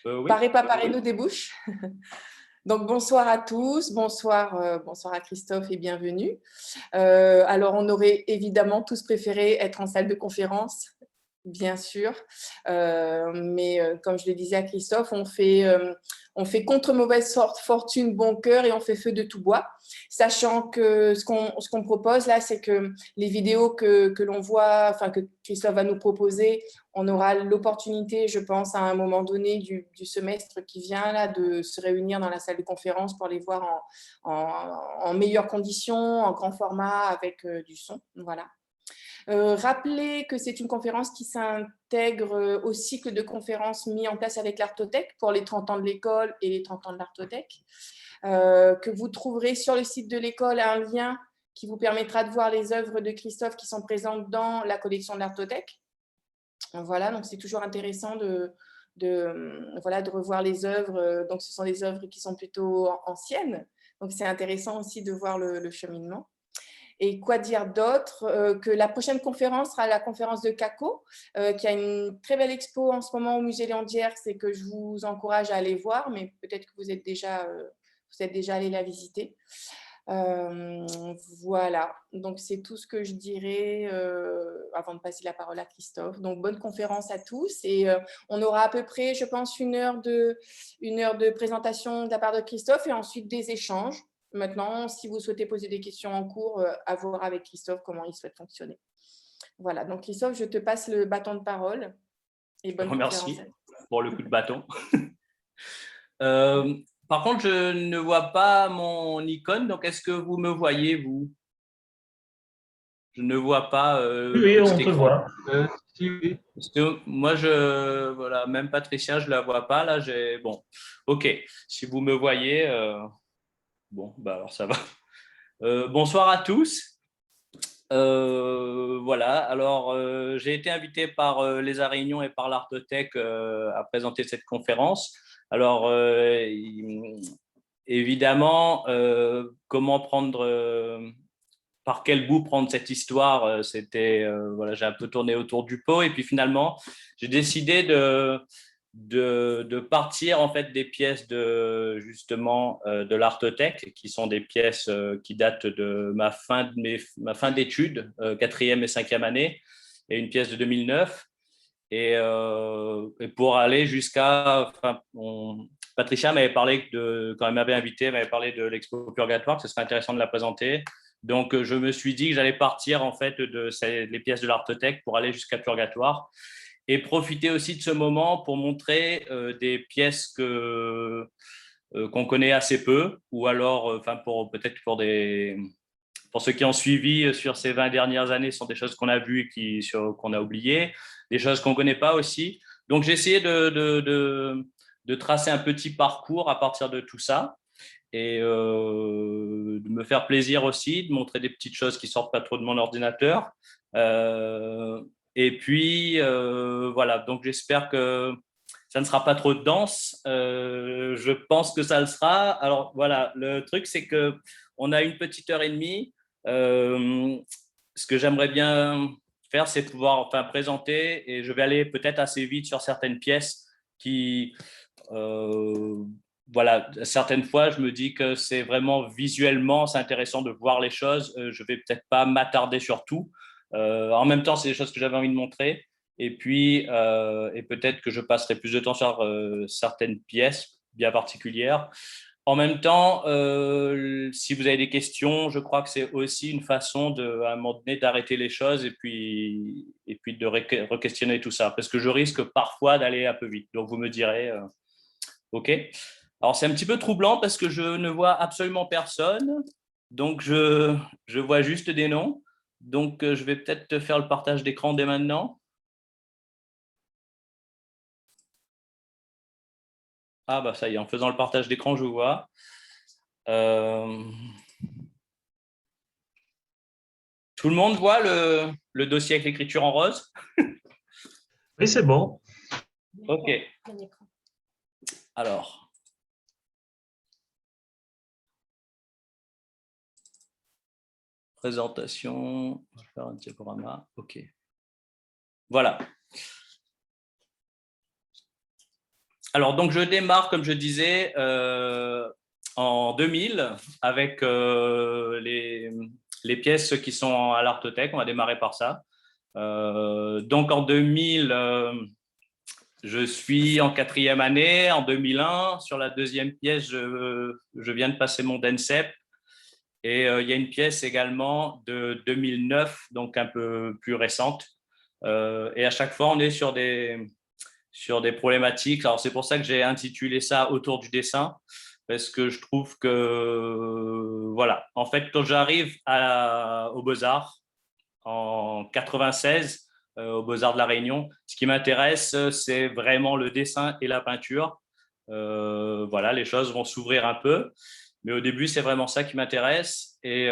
Oui. Paré pas paré nous débouche. Donc bonsoir à tous, bonsoir à Christophe et bienvenue. Alors on aurait évidemment tous préféré être en salle de conférence, bien sûr, mais comme je le disais à Christophe, on fait contre mauvaise fortune bon cœur et on fait feu de tout bois, sachant que ce qu'on propose là, c'est que les vidéos que l'on voit, enfin que Christophe va nous proposer, on aura l'opportunité, je pense, à un moment donné du semestre qui vient là, de se réunir dans la salle de conférence pour les voir en meilleures conditions, en grand format, avec du son, voilà. Rappelez que c'est une conférence qui s'intègre au cycle de conférences mis en place avec l'Artothèque pour les 30 ans de l'école et les 30 ans de l'Artothèque, que vous trouverez sur le site de l'école un lien qui vous permettra de voir les œuvres de Christophe qui sont présentes dans la collection de l'Artothèque. Voilà, donc c'est toujours intéressant de revoir les œuvres. Donc ce sont des œuvres qui sont plutôt anciennes, donc c'est intéressant aussi de voir le cheminement. Et quoi dire d'autre, que la prochaine conférence sera la conférence de Kako, qui a une très belle expo en ce moment au musée Léon Diers, c'est que je vous encourage à aller voir, mais peut-être que vous êtes déjà allé la visiter. Voilà, donc c'est tout ce que je dirais avant de passer la parole à Christophe. Donc bonne conférence à tous et on aura à peu près, je pense, une heure de présentation de la part de Christophe et ensuite des échanges. Maintenant, si vous souhaitez poser des questions en cours, à voir avec Christophe comment il souhaite fonctionner. Voilà, donc Christophe, je te passe le bâton de parole et bonne conférence. Merci pour le coup de bâton. Par contre, je ne vois pas mon icône, donc est-ce que vous me voyez, vous? Je ne vois pas Oui, petit on te écran. voit. Oui. Parce que moi, voilà, même Patricia, je ne la vois pas. Là, bon, ok. Si vous me voyez, bon, bah alors ça va. Bonsoir à tous. Voilà, alors j'ai été invité par l'ESA Réunion et par l'Artothèque à présenter cette conférence. Alors, évidemment, comment prendre, par quel bout prendre cette histoire, c'était, voilà, j'ai un peu tourné autour du pot et puis finalement, j'ai décidé de partir en fait des pièces de l'Artothèque, qui sont des pièces qui datent de ma fin d'études, 4e et 5e année, et une pièce de 2009. Et pour aller jusqu'à… Patricia m'avait parlé, quand elle m'avait invité, elle m'avait parlé de l'Expo Purgatoire, que ce serait intéressant de la présenter. Donc, je me suis dit que j'allais partir en fait les pièces de l'Artothèque pour aller jusqu'à Purgatoire et profiter aussi de ce moment pour montrer des pièces qu'on connaît assez peu, ou alors, peut-être pour ceux qui ont suivi sur ces 20 dernières années, ce sont des choses qu'on a vues et qu'on a oubliées, des choses qu'on ne connaît pas aussi. Donc, j'ai essayé de tracer un petit parcours à partir de tout ça et de me faire plaisir aussi, de montrer des petites choses qui ne sortent pas trop de mon ordinateur. Et puis, voilà, donc j'espère que ça ne sera pas trop dense. Je pense que ça le sera. Alors, voilà, le truc, c'est qu'on a une petite heure et demie. Ce que j'aimerais bien faire, c'est pouvoir présenter, et je vais aller peut-être assez vite sur certaines pièces qui… voilà, certaines fois, je me dis que c'est vraiment visuellement, c'est intéressant de voir les choses. Je vais peut-être pas m'attarder sur tout. En même temps, c'est des choses que j'avais envie de montrer. Et puis, et peut-être que je passerai plus de temps sur certaines pièces bien particulières. En même temps, si vous avez des questions, je crois que c'est aussi une façon à un moment donné d'arrêter les choses et puis de re-questionner tout ça. Parce que je risque parfois d'aller un peu vite. Donc, vous me direz… OK. Alors, c'est un petit peu troublant parce que je ne vois absolument personne. Donc, je vois juste des noms. Donc, je vais peut-être te faire le partage d'écran dès maintenant. Ah, bah ça y est, en faisant le partage d'écran, je vois. Tout le monde voit le dossier avec l'écriture en rose? Oui, c'est bon. OK. Alors… Présentation, je vais faire un diaporama. OK. Voilà. Alors, donc, je démarre, comme je disais, en 2000 avec les pièces qui sont à l'Artothèque. On va démarrer par ça. Donc, en 2000, je suis en quatrième année. En 2001, sur la deuxième pièce, je viens de passer mon DENSEP. Et il y a une pièce également de 2009, donc un peu plus récente. Et à chaque fois, on est sur des problématiques. Alors, c'est pour ça que j'ai intitulé ça Autour du dessin, parce que je trouve que, voilà, en fait, quand j'arrive aux Beaux-Arts en 96, aux Beaux-Arts de La Réunion, ce qui m'intéresse, c'est vraiment le dessin et la peinture. Voilà, les choses vont s'ouvrir un peu. Mais au début, c'est vraiment ça qui m'intéresse. Et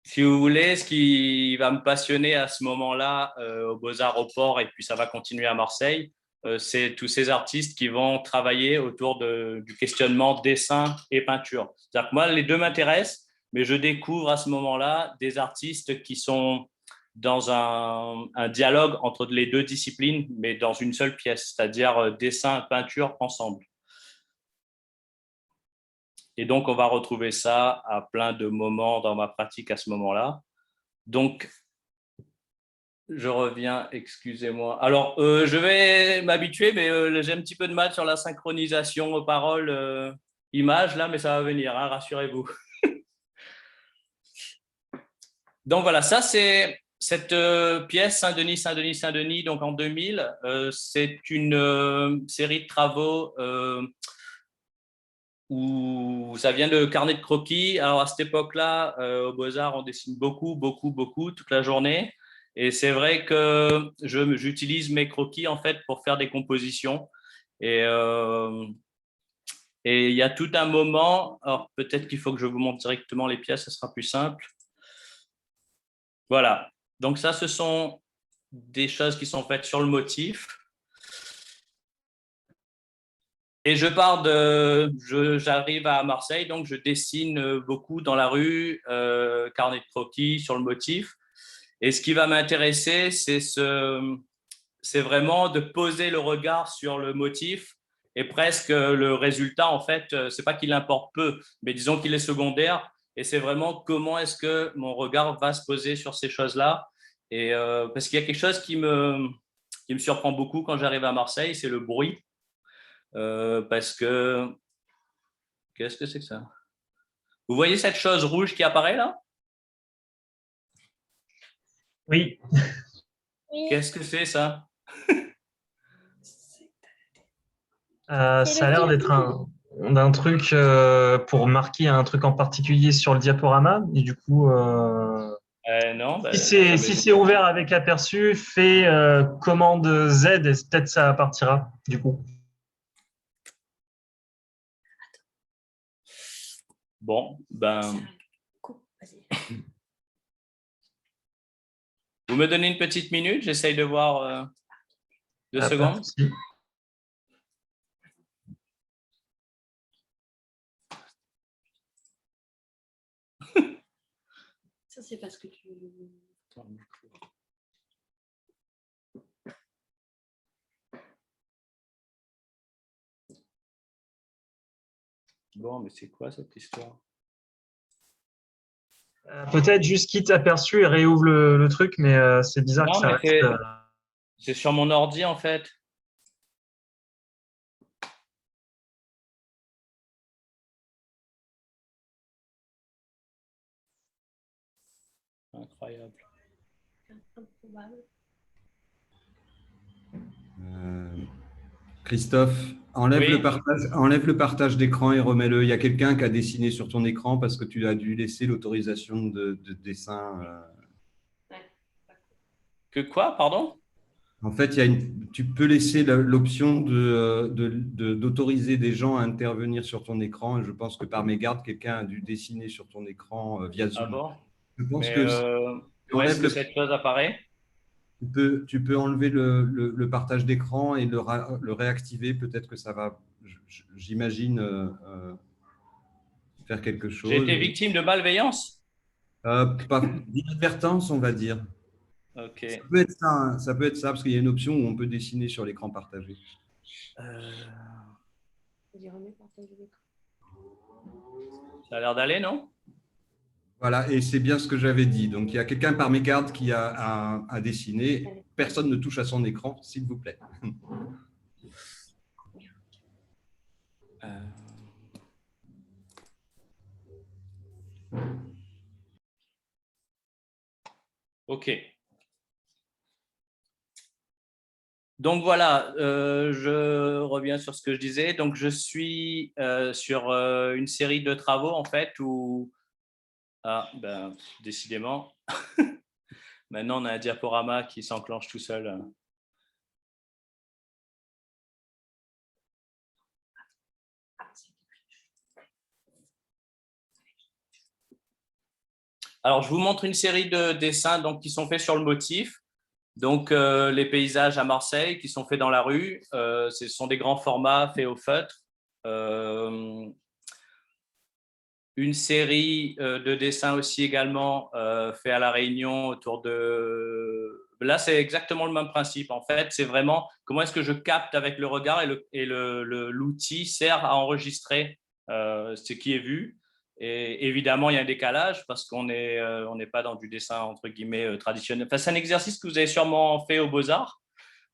si vous voulez, ce qui va me passionner à ce moment-là aux Beaux-Arts au Port, et puis ça va continuer à Marseille, c'est tous ces artistes qui vont travailler autour du questionnement dessin et peinture. C'est-à-dire que moi, les deux m'intéressent, mais je découvre à ce moment-là des artistes qui sont dans un dialogue entre les deux disciplines, mais dans une seule pièce, c'est-à-dire dessin et peinture ensemble. Et donc, on va retrouver ça à plein de moments dans ma pratique à ce moment-là. Donc, je reviens, excusez-moi. Alors, je vais m'habituer, mais j'ai un petit peu de mal sur la synchronisation paroles-images, là, mais ça va venir, hein, rassurez-vous. Donc, voilà, ça, c'est cette pièce Saint-Denis, Saint-Denis, Saint-Denis, donc en 2000. C'est une série de travaux où ça vient de carnet de croquis. Alors, à cette époque-là, aux Beaux-Arts, on dessine beaucoup, beaucoup, beaucoup, toute la journée. Et c'est vrai que j'utilise mes croquis, en fait, pour faire des compositions. Et et il y a tout un moment, alors peut-être qu'il faut que je vous montre directement les pièces, ce sera plus simple. Voilà. Donc ça, ce sont des choses qui sont faites sur le motif. Et j'arrive à Marseille, donc je dessine beaucoup dans la rue, carnet de croquis sur le motif. Et ce qui va m'intéresser, c'est vraiment de poser le regard sur le motif et presque le résultat, en fait, c'est pas qu'il importe peu, mais disons qu'il est secondaire. Et c'est vraiment comment est-ce que mon regard va se poser sur ces choses-là. Et parce qu'il y a quelque chose qui me surprend beaucoup quand j'arrive à Marseille, c'est le bruit. Parce que qu'est-ce que c'est que ça? Vous voyez cette chose rouge qui apparaît là? Oui. Qu'est-ce que c'est ça? Ça a l'air d'être d'un truc pour marquer un truc en particulier sur le diaporama. Et du coup, Non, si c'est ouvert avec aperçu, fais commande Z et peut-être ça partira du coup. Bon, vous me donnez une petite minute, j'essaye de voir 2 secondes. Ça, c'est parce que tu... Bon, mais c'est quoi cette histoire? Peut-être juste quitte aperçu et réouvre le truc, mais c'est bizarre Non, que ça mais reste. c'est sur mon ordi en fait. Incroyable. Christophe, enlève Oui. enlève le partage d'écran et remets-le. Il y a quelqu'un qui a dessiné sur ton écran parce que tu as dû laisser l'autorisation de dessin. Que quoi, pardon? En fait, tu peux laisser l'option d'autoriser des gens à intervenir sur ton écran. Et je pense que par mégarde, quelqu'un a dû dessiner sur ton écran via Ah Zoom. bon? Je pense Mais que si tu où est-ce enlèves que cette chose apparaît? tu peux enlever le partage d'écran et le réactiver. Peut-être que ça va, j'imagine, faire quelque J'ai chose. été victime de malveillance? Pas d'inadvertance, on va dire. Ok. Ça peut être ça, hein, ça peut être ça, parce qu'il y a une option où on peut dessiner sur l'écran partagé. Ça a l'air d'aller, non? Voilà, et c'est bien ce que j'avais dit. Donc, il y a quelqu'un par mégarde qui a à dessiner. Personne ne touche à son écran, s'il vous plaît. Ok. Donc voilà, je reviens sur ce que je disais. Donc je suis sur une série de travaux en fait où, décidément, maintenant on a un diaporama qui s'enclenche tout seul. Alors je vous montre une série de dessins donc, qui sont faits sur le motif. Donc les paysages à Marseille qui sont faits dans la rue, ce sont des grands formats faits au feutre. Une série de dessins aussi également faits à La Réunion autour de… Là, c'est exactement le même principe. En fait, c'est vraiment comment est-ce que je capte avec le regard et l'outil sert à enregistrer ce qui est vu. Et évidemment, il y a un décalage parce qu'on n'est pas dans du dessin entre guillemets traditionnel. Enfin, c'est un exercice que vous avez sûrement fait aux Beaux-Arts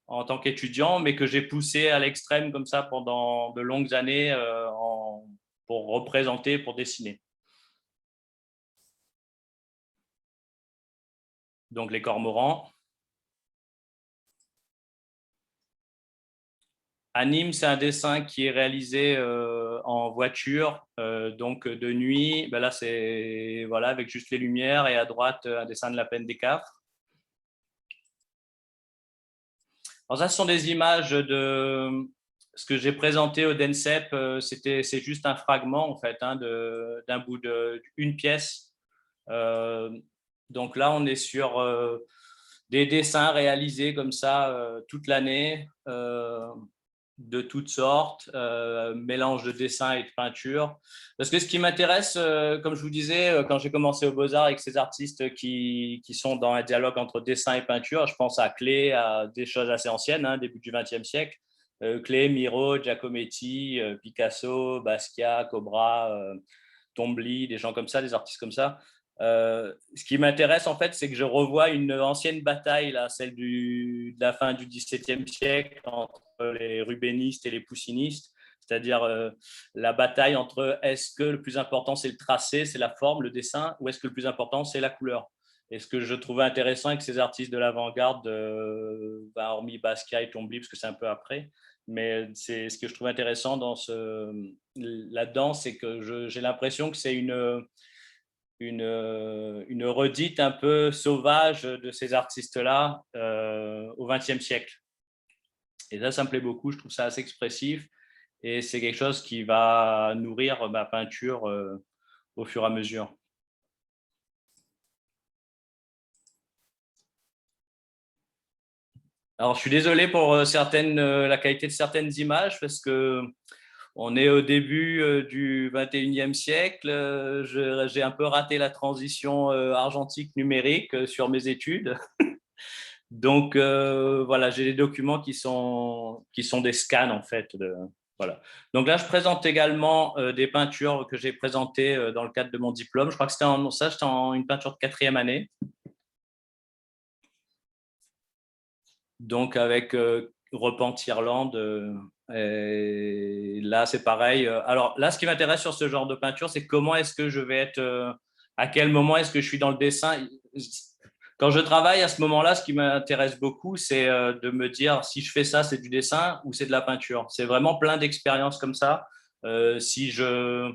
en tant qu'étudiant, mais que j'ai poussé à l'extrême comme ça pendant de longues années pour représenter, pour dessiner. Donc les cormorans. À Nîmes, c'est un dessin qui est réalisé en voiture, donc de nuit. Ben là, c'est voilà, avec juste les lumières et à droite, un dessin de la Plaine des Cafres. Alors ça, ce sont des images de ce que j'ai présenté au DENSEP. C'est juste un fragment en fait hein, d'un bout d'une pièce. Donc là, on est sur des dessins réalisés comme ça toute l'année, de toutes sortes, mélange de dessin et de peinture. Parce que ce qui m'intéresse, comme je vous disais, quand j'ai commencé au Beaux-Arts avec ces artistes qui sont dans un dialogue entre dessin et peinture, je pense à Klee, à des choses assez anciennes, hein, début du XXe siècle. Klee, Miro, Giacometti, Picasso, Basquiat, Cobra, Tombly, des gens comme ça, des artistes comme ça. Ce qui m'intéresse en fait, c'est que je revois une ancienne bataille, là, celle de la fin du XVIIe siècle entre les rubénistes et les poussinistes, c'est-à-dire la bataille entre est-ce que le plus important c'est le tracé, c'est la forme, le dessin, ou est-ce que le plus important c'est la couleur. Et ce que je trouvais intéressant avec ces artistes de l'avant-garde, hormis Basquiat et Tombly, parce que c'est un peu après, mais c'est ce que je trouve intéressant là-dedans, c'est que j'ai l'impression que c'est une redite un peu sauvage de ces artistes-là au XXe siècle. Et ça me plaît beaucoup, je trouve ça assez expressif et c'est quelque chose qui va nourrir ma peinture au fur et à mesure. Alors, je suis désolé pour la qualité de certaines images parce que on est au début du 21e siècle. J'ai un peu raté la transition argentique numérique sur mes études. Donc, voilà, j'ai des documents qui sont des scans, en fait. Voilà. Donc là, je présente également des peintures que j'ai présentées dans le cadre de mon diplôme. Je crois que c'était en une peinture de 4e année. Donc, avec Repentirland. Et là, c'est pareil. Alors là, ce qui m'intéresse sur ce genre de peinture, c'est comment est-ce que je vais être, à quel moment est-ce que je suis dans le dessin. Quand je travaille à ce moment-là, ce qui m'intéresse beaucoup, c'est de me dire si je fais ça, c'est du dessin ou c'est de la peinture. C'est vraiment plein d'expériences comme ça. Si je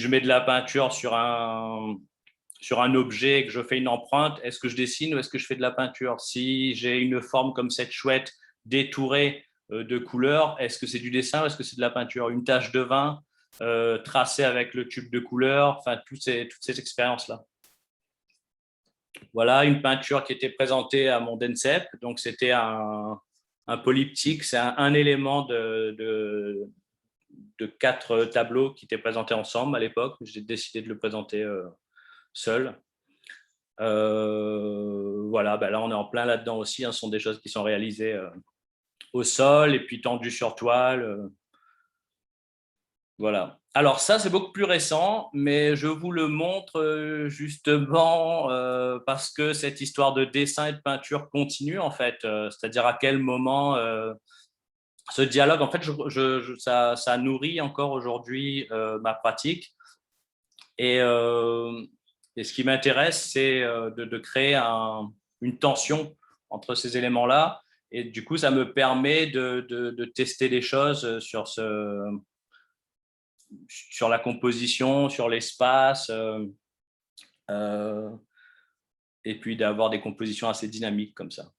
mets de la peinture sur un objet et que je fais une empreinte, est-ce que je dessine ou est-ce que je fais de la peinture? Si j'ai une forme comme cette chouette détourée de couleurs, est-ce que c'est du dessin ou est-ce que c'est de la peinture? Une tache de vin tracée avec le tube de couleur, enfin toutes ces expériences-là. Voilà une peinture qui était présentée à mon DENSEP. Donc, c'était un polyptyque, c'est un élément de 4 tableaux qui étaient présentés ensemble à l'époque. J'ai décidé de le présenter seul. Voilà, ben là, on est en plein là-dedans aussi. Hein, ce sont des choses qui sont réalisées au sol et puis tendues sur toile. Voilà. Alors ça, c'est beaucoup plus récent, mais je vous le montre justement parce que cette histoire de dessin et de peinture continue, en fait. C'est-à-dire à quel moment ce dialogue, en fait, ça nourrit encore aujourd'hui ma pratique. Et, et ce qui m'intéresse, c'est de créer une tension entre ces éléments-là. Et du coup, ça me permet de tester des choses sur la composition, sur l'espace, et puis d'avoir des compositions assez dynamiques comme ça.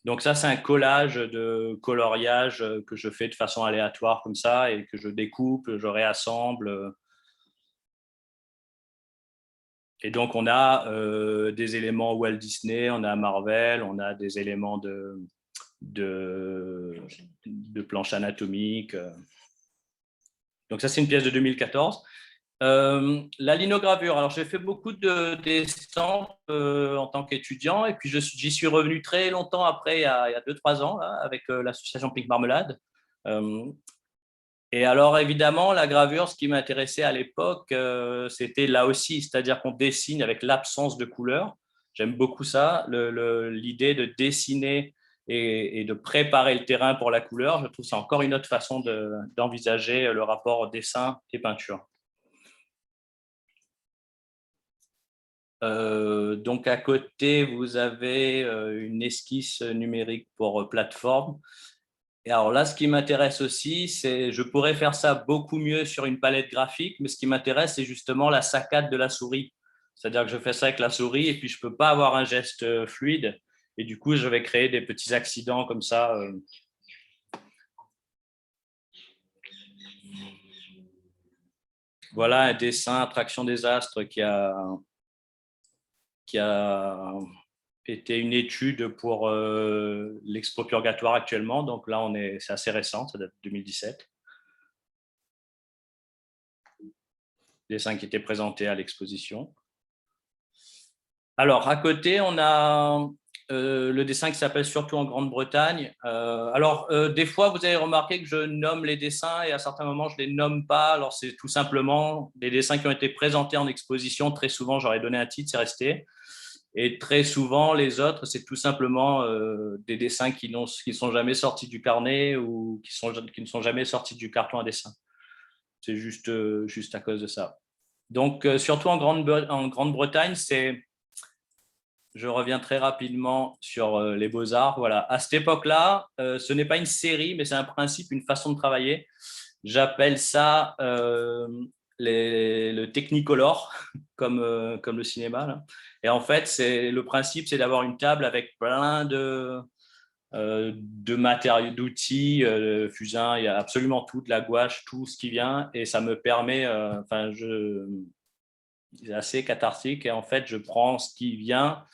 Donc ça, c'est un collage de coloriage que je fais de façon aléatoire comme ça et que je découpe, je réassemble. Et donc, on a des éléments Walt Disney, on a Marvel, on a des éléments de planche anatomique. Donc ça, c'est une pièce de 2014. La linogravure, alors j'ai fait beaucoup d'estampes en tant qu'étudiant et puis j'y suis revenu très longtemps après, il y a 2-3 ans, là, avec l'association Pink Marmelade. Et alors évidemment, la gravure, ce qui m'intéressait à l'époque, c'était là aussi, c'est-à-dire qu'on dessine avec l'absence de couleur. J'aime beaucoup ça, l'idée de dessiner et de préparer le terrain pour la couleur. Je trouve que c'est encore une autre façon d'envisager le rapport dessin et peinture. Donc à côté, vous avez une esquisse numérique pour plateforme. Et alors là, ce qui m'intéresse aussi, c'est je pourrais faire ça beaucoup mieux sur une palette graphique, mais ce qui m'intéresse, c'est justement la saccade de la souris. C'est-à-dire que je fais ça avec la souris et puis je ne peux pas avoir un geste fluide. Et du coup, je vais créer des petits accidents comme ça. Voilà un dessin Attraction des astres qui a été une étude pour l'Expo Purgatoire actuellement. Donc là, c'est assez récent, ça date de 2017. Dessin qui était présenté à l'exposition. Alors, à côté, on a le dessin qui s'appelle Surtout en Grande-Bretagne. Des fois, vous avez remarqué que je nomme les dessins et à certains moments, je ne les nomme pas. Alors, c'est tout simplement des dessins qui ont été présentés en exposition. Très souvent, j'aurais donné un titre, c'est resté. Et très souvent, les autres, c'est tout simplement des dessins qui ne sont jamais sortis du carnet ou qui ne sont jamais sortis du carton à dessin. C'est juste à cause de ça. Donc, surtout en Grande-Bretagne, je reviens très rapidement sur les beaux-arts. Voilà. À cette époque-là, ce n'est pas une série, mais c'est un principe, une façon de travailler. J'appelle ça le Technicolor, comme le cinéma, là. Et en fait, le principe, c'est d'avoir une table avec plein de matériaux, d'outils, fusain, il y a absolument tout, de la gouache, tout ce qui vient. Et ça me permet, c'est assez cathartique. Et en fait, je prends ce qui vient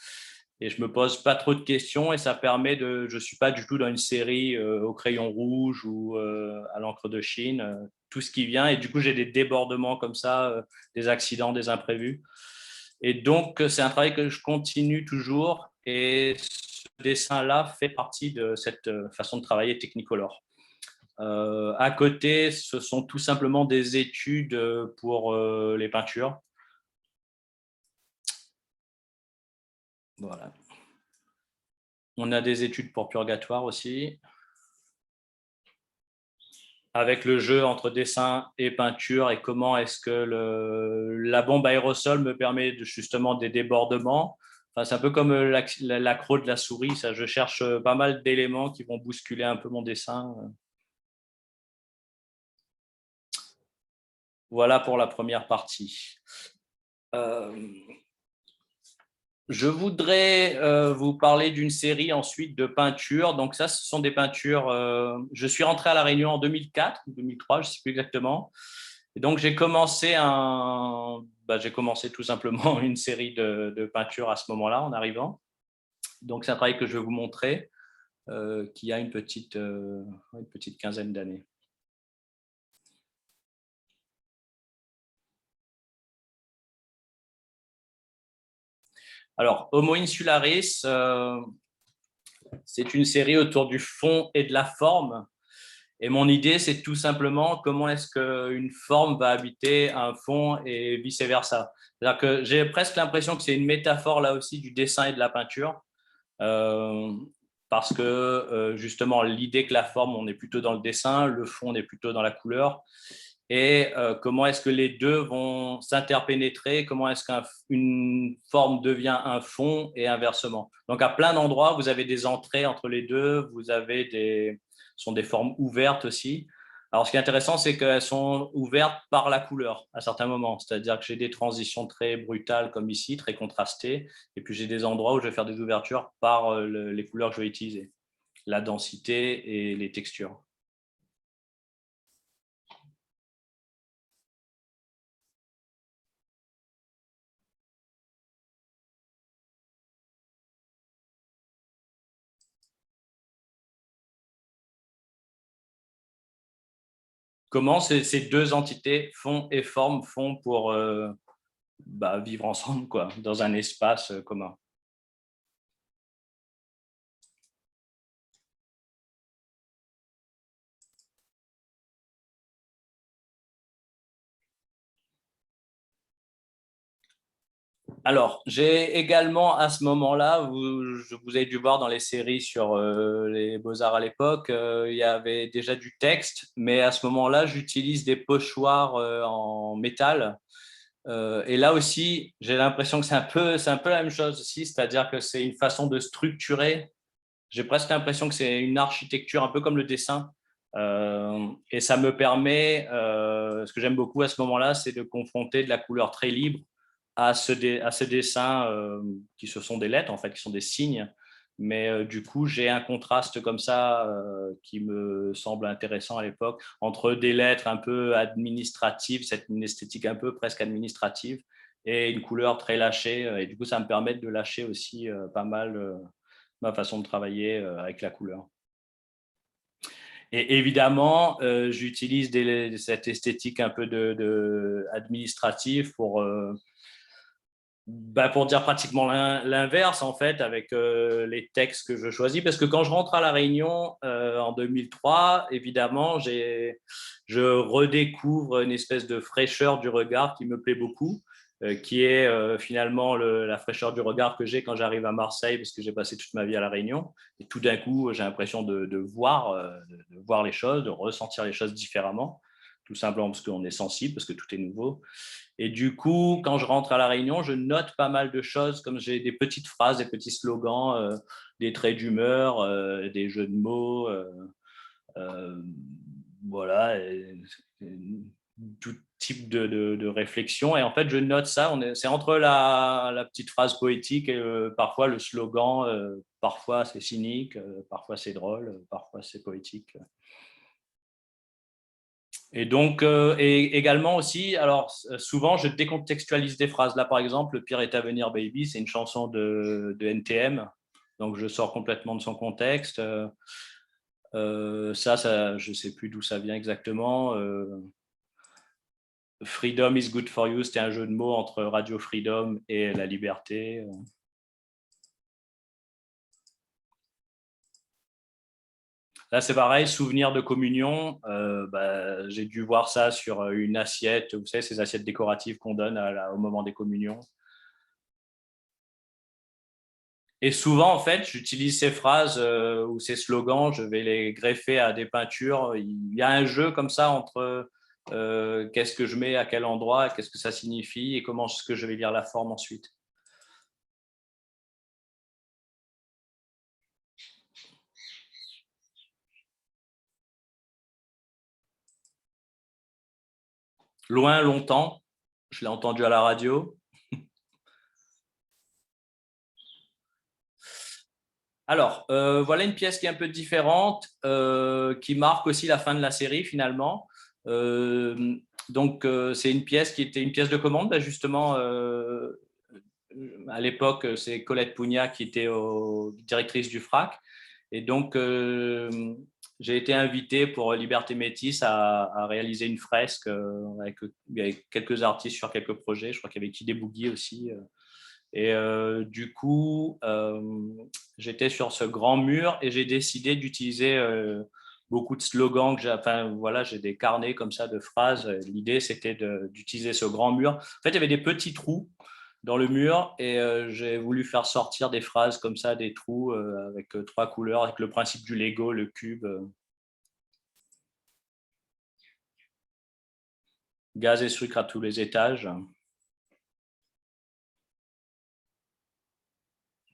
et je me pose pas trop de questions. Et ça permet je suis pas du tout dans une série au crayon rouge ou à l'encre de Chine. Tout ce qui vient. Et du coup, j'ai des débordements comme ça, des accidents, des imprévus. Et donc, c'est un travail que je continue toujours. Et ce dessin-là fait partie de cette façon de travailler Technicolor. À côté, ce sont tout simplement des études pour les peintures. Voilà. On a des études pour Purgatoire aussi, avec le jeu entre dessin et peinture et comment est-ce que la bombe aérosol me permet justement des débordements. Enfin, c'est un peu comme l'accro de la souris. Ça, je cherche pas mal d'éléments qui vont bousculer un peu mon dessin. Voilà pour la première partie. Je voudrais vous parler d'une série ensuite de peintures. Donc ça, ce sont des peintures. Je suis rentré à La Réunion en 2004 ou 2003, je ne sais plus exactement. Et donc j'ai commencé tout simplement une série de peintures à ce moment-là, en arrivant. Donc c'est un travail que je vais vous montrer, qui a une petite quinzaine d'années. Alors, Homo Insularis, c'est une série autour du fond et de la forme. Et mon idée, c'est tout simplement comment est-ce qu'une forme va habiter un fond et vice-versa. C'est-à-dire que j'ai presque l'impression que c'est une métaphore là aussi du dessin et de la peinture. Parce que justement, l'idée que la forme, on est plutôt dans le dessin, le fond, on est plutôt dans la couleur. Et comment est-ce que les deux vont s'interpénétrer, comment est-ce qu'une forme devient un fond et inversement. Donc à plein d'endroits, vous avez des entrées entre les deux, vous avez sont des formes ouvertes aussi. Alors ce qui est intéressant, c'est qu'elles sont ouvertes par la couleur à certains moments, c'est-à-dire que j'ai des transitions très brutales comme ici, très contrastées, et puis j'ai des endroits où je vais faire des ouvertures par les couleurs que je vais utiliser, la densité et les textures. Comment ces deux entités, fond et forme, font pour vivre ensemble quoi, dans un espace commun. Alors, j'ai également à ce moment-là, vous avez dû voir dans les séries sur les Beaux-Arts à l'époque, il y avait déjà du texte, mais à ce moment-là, j'utilise des pochoirs en métal. Et là aussi, j'ai l'impression que c'est un peu la même chose aussi, c'est-à-dire que c'est une façon de structurer. J'ai presque l'impression que c'est une architecture un peu comme le dessin. Et ça me permet, ce que j'aime beaucoup à ce moment-là, c'est de confronter de la couleur très libre à ces dessins qui ce sont des lettres, en fait, qui sont des signes. Mais du coup, j'ai un contraste comme ça qui me semble intéressant à l'époque, entre des lettres un peu administratives, cette une esthétique un peu presque administrative, et une couleur très lâchée. Et du coup, ça me permet de lâcher aussi pas mal ma façon de travailler avec la couleur. Et évidemment, j'utilise cette esthétique un peu administrative pour dire pratiquement l'inverse en fait avec les textes que je choisis, parce que quand je rentre à La Réunion en 2003, évidemment, je redécouvre une espèce de fraîcheur du regard qui me plaît beaucoup, qui est finalement la fraîcheur du regard que j'ai quand j'arrive à Marseille, parce que j'ai passé toute ma vie à La Réunion, et tout d'un coup, j'ai l'impression de voir les choses, de ressentir les choses différemment, tout simplement parce qu'on est sensible, parce que tout est nouveau. Et du coup, quand je rentre à La Réunion, je note pas mal de choses, comme j'ai des petites phrases, des petits slogans, des traits d'humeur, des jeux de mots, voilà, tout type de réflexion. Et en fait, je note ça. C'est entre la petite phrase poétique et parfois le slogan. Parfois, c'est cynique, parfois, c'est drôle, parfois, c'est poétique. Et donc, et également aussi, alors souvent je décontextualise des phrases. Là, par exemple, Le pire est à venir, baby, c'est une chanson de NTM. Donc, je sors complètement de son contexte. Ça, je ne sais plus d'où ça vient exactement. Freedom is good for you, c'était un jeu de mots entre Radio Freedom et la liberté. Là, c'est pareil, souvenir de communion. J'ai dû voir ça sur une assiette, vous savez, ces assiettes décoratives qu'on donne au moment des communions. Et souvent, en fait, j'utilise ces phrases ou ces slogans, je vais les greffer à des peintures. Il y a un jeu comme ça entre qu'est-ce que je mets à quel endroit, qu'est-ce que ça signifie et comment est-ce que je vais lire la forme ensuite. Loin, longtemps, je l'ai entendu à la radio. Alors, voilà une pièce qui est un peu différente, qui marque aussi la fin de la série finalement. C'est une pièce qui était une pièce de commande, justement. À l'époque, c'est Colette Pugna qui était directrice du FRAC. Et donc, j'ai été invité pour Liberté Métis à réaliser une fresque avec quelques artistes sur quelques projets. Je crois qu'il y avait Kidé Bougui aussi. Et du coup, j'étais sur ce grand mur et j'ai décidé d'utiliser beaucoup de slogans. J'ai des carnets comme ça de phrases. L'idée, c'était d'utiliser ce grand mur. En fait, il y avait des petits trous dans le mur et j'ai voulu faire sortir des phrases comme ça, des trous avec 3 couleurs, avec le principe du Lego, le cube. Gaz et sucre à tous les étages.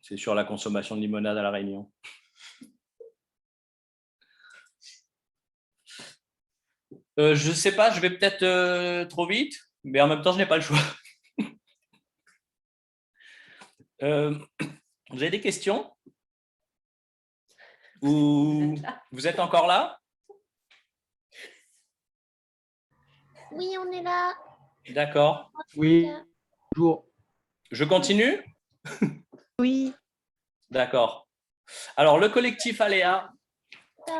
C'est sur la consommation de limonade à La Réunion. Je ne sais pas, je vais peut-être trop vite, mais en même temps, je n'ai pas le choix. Vous avez des questions? Ou vous êtes encore là? Oui, on est là. D'accord. Oui, bonjour. Je continue? Oui. D'accord. Alors, le collectif Aléa.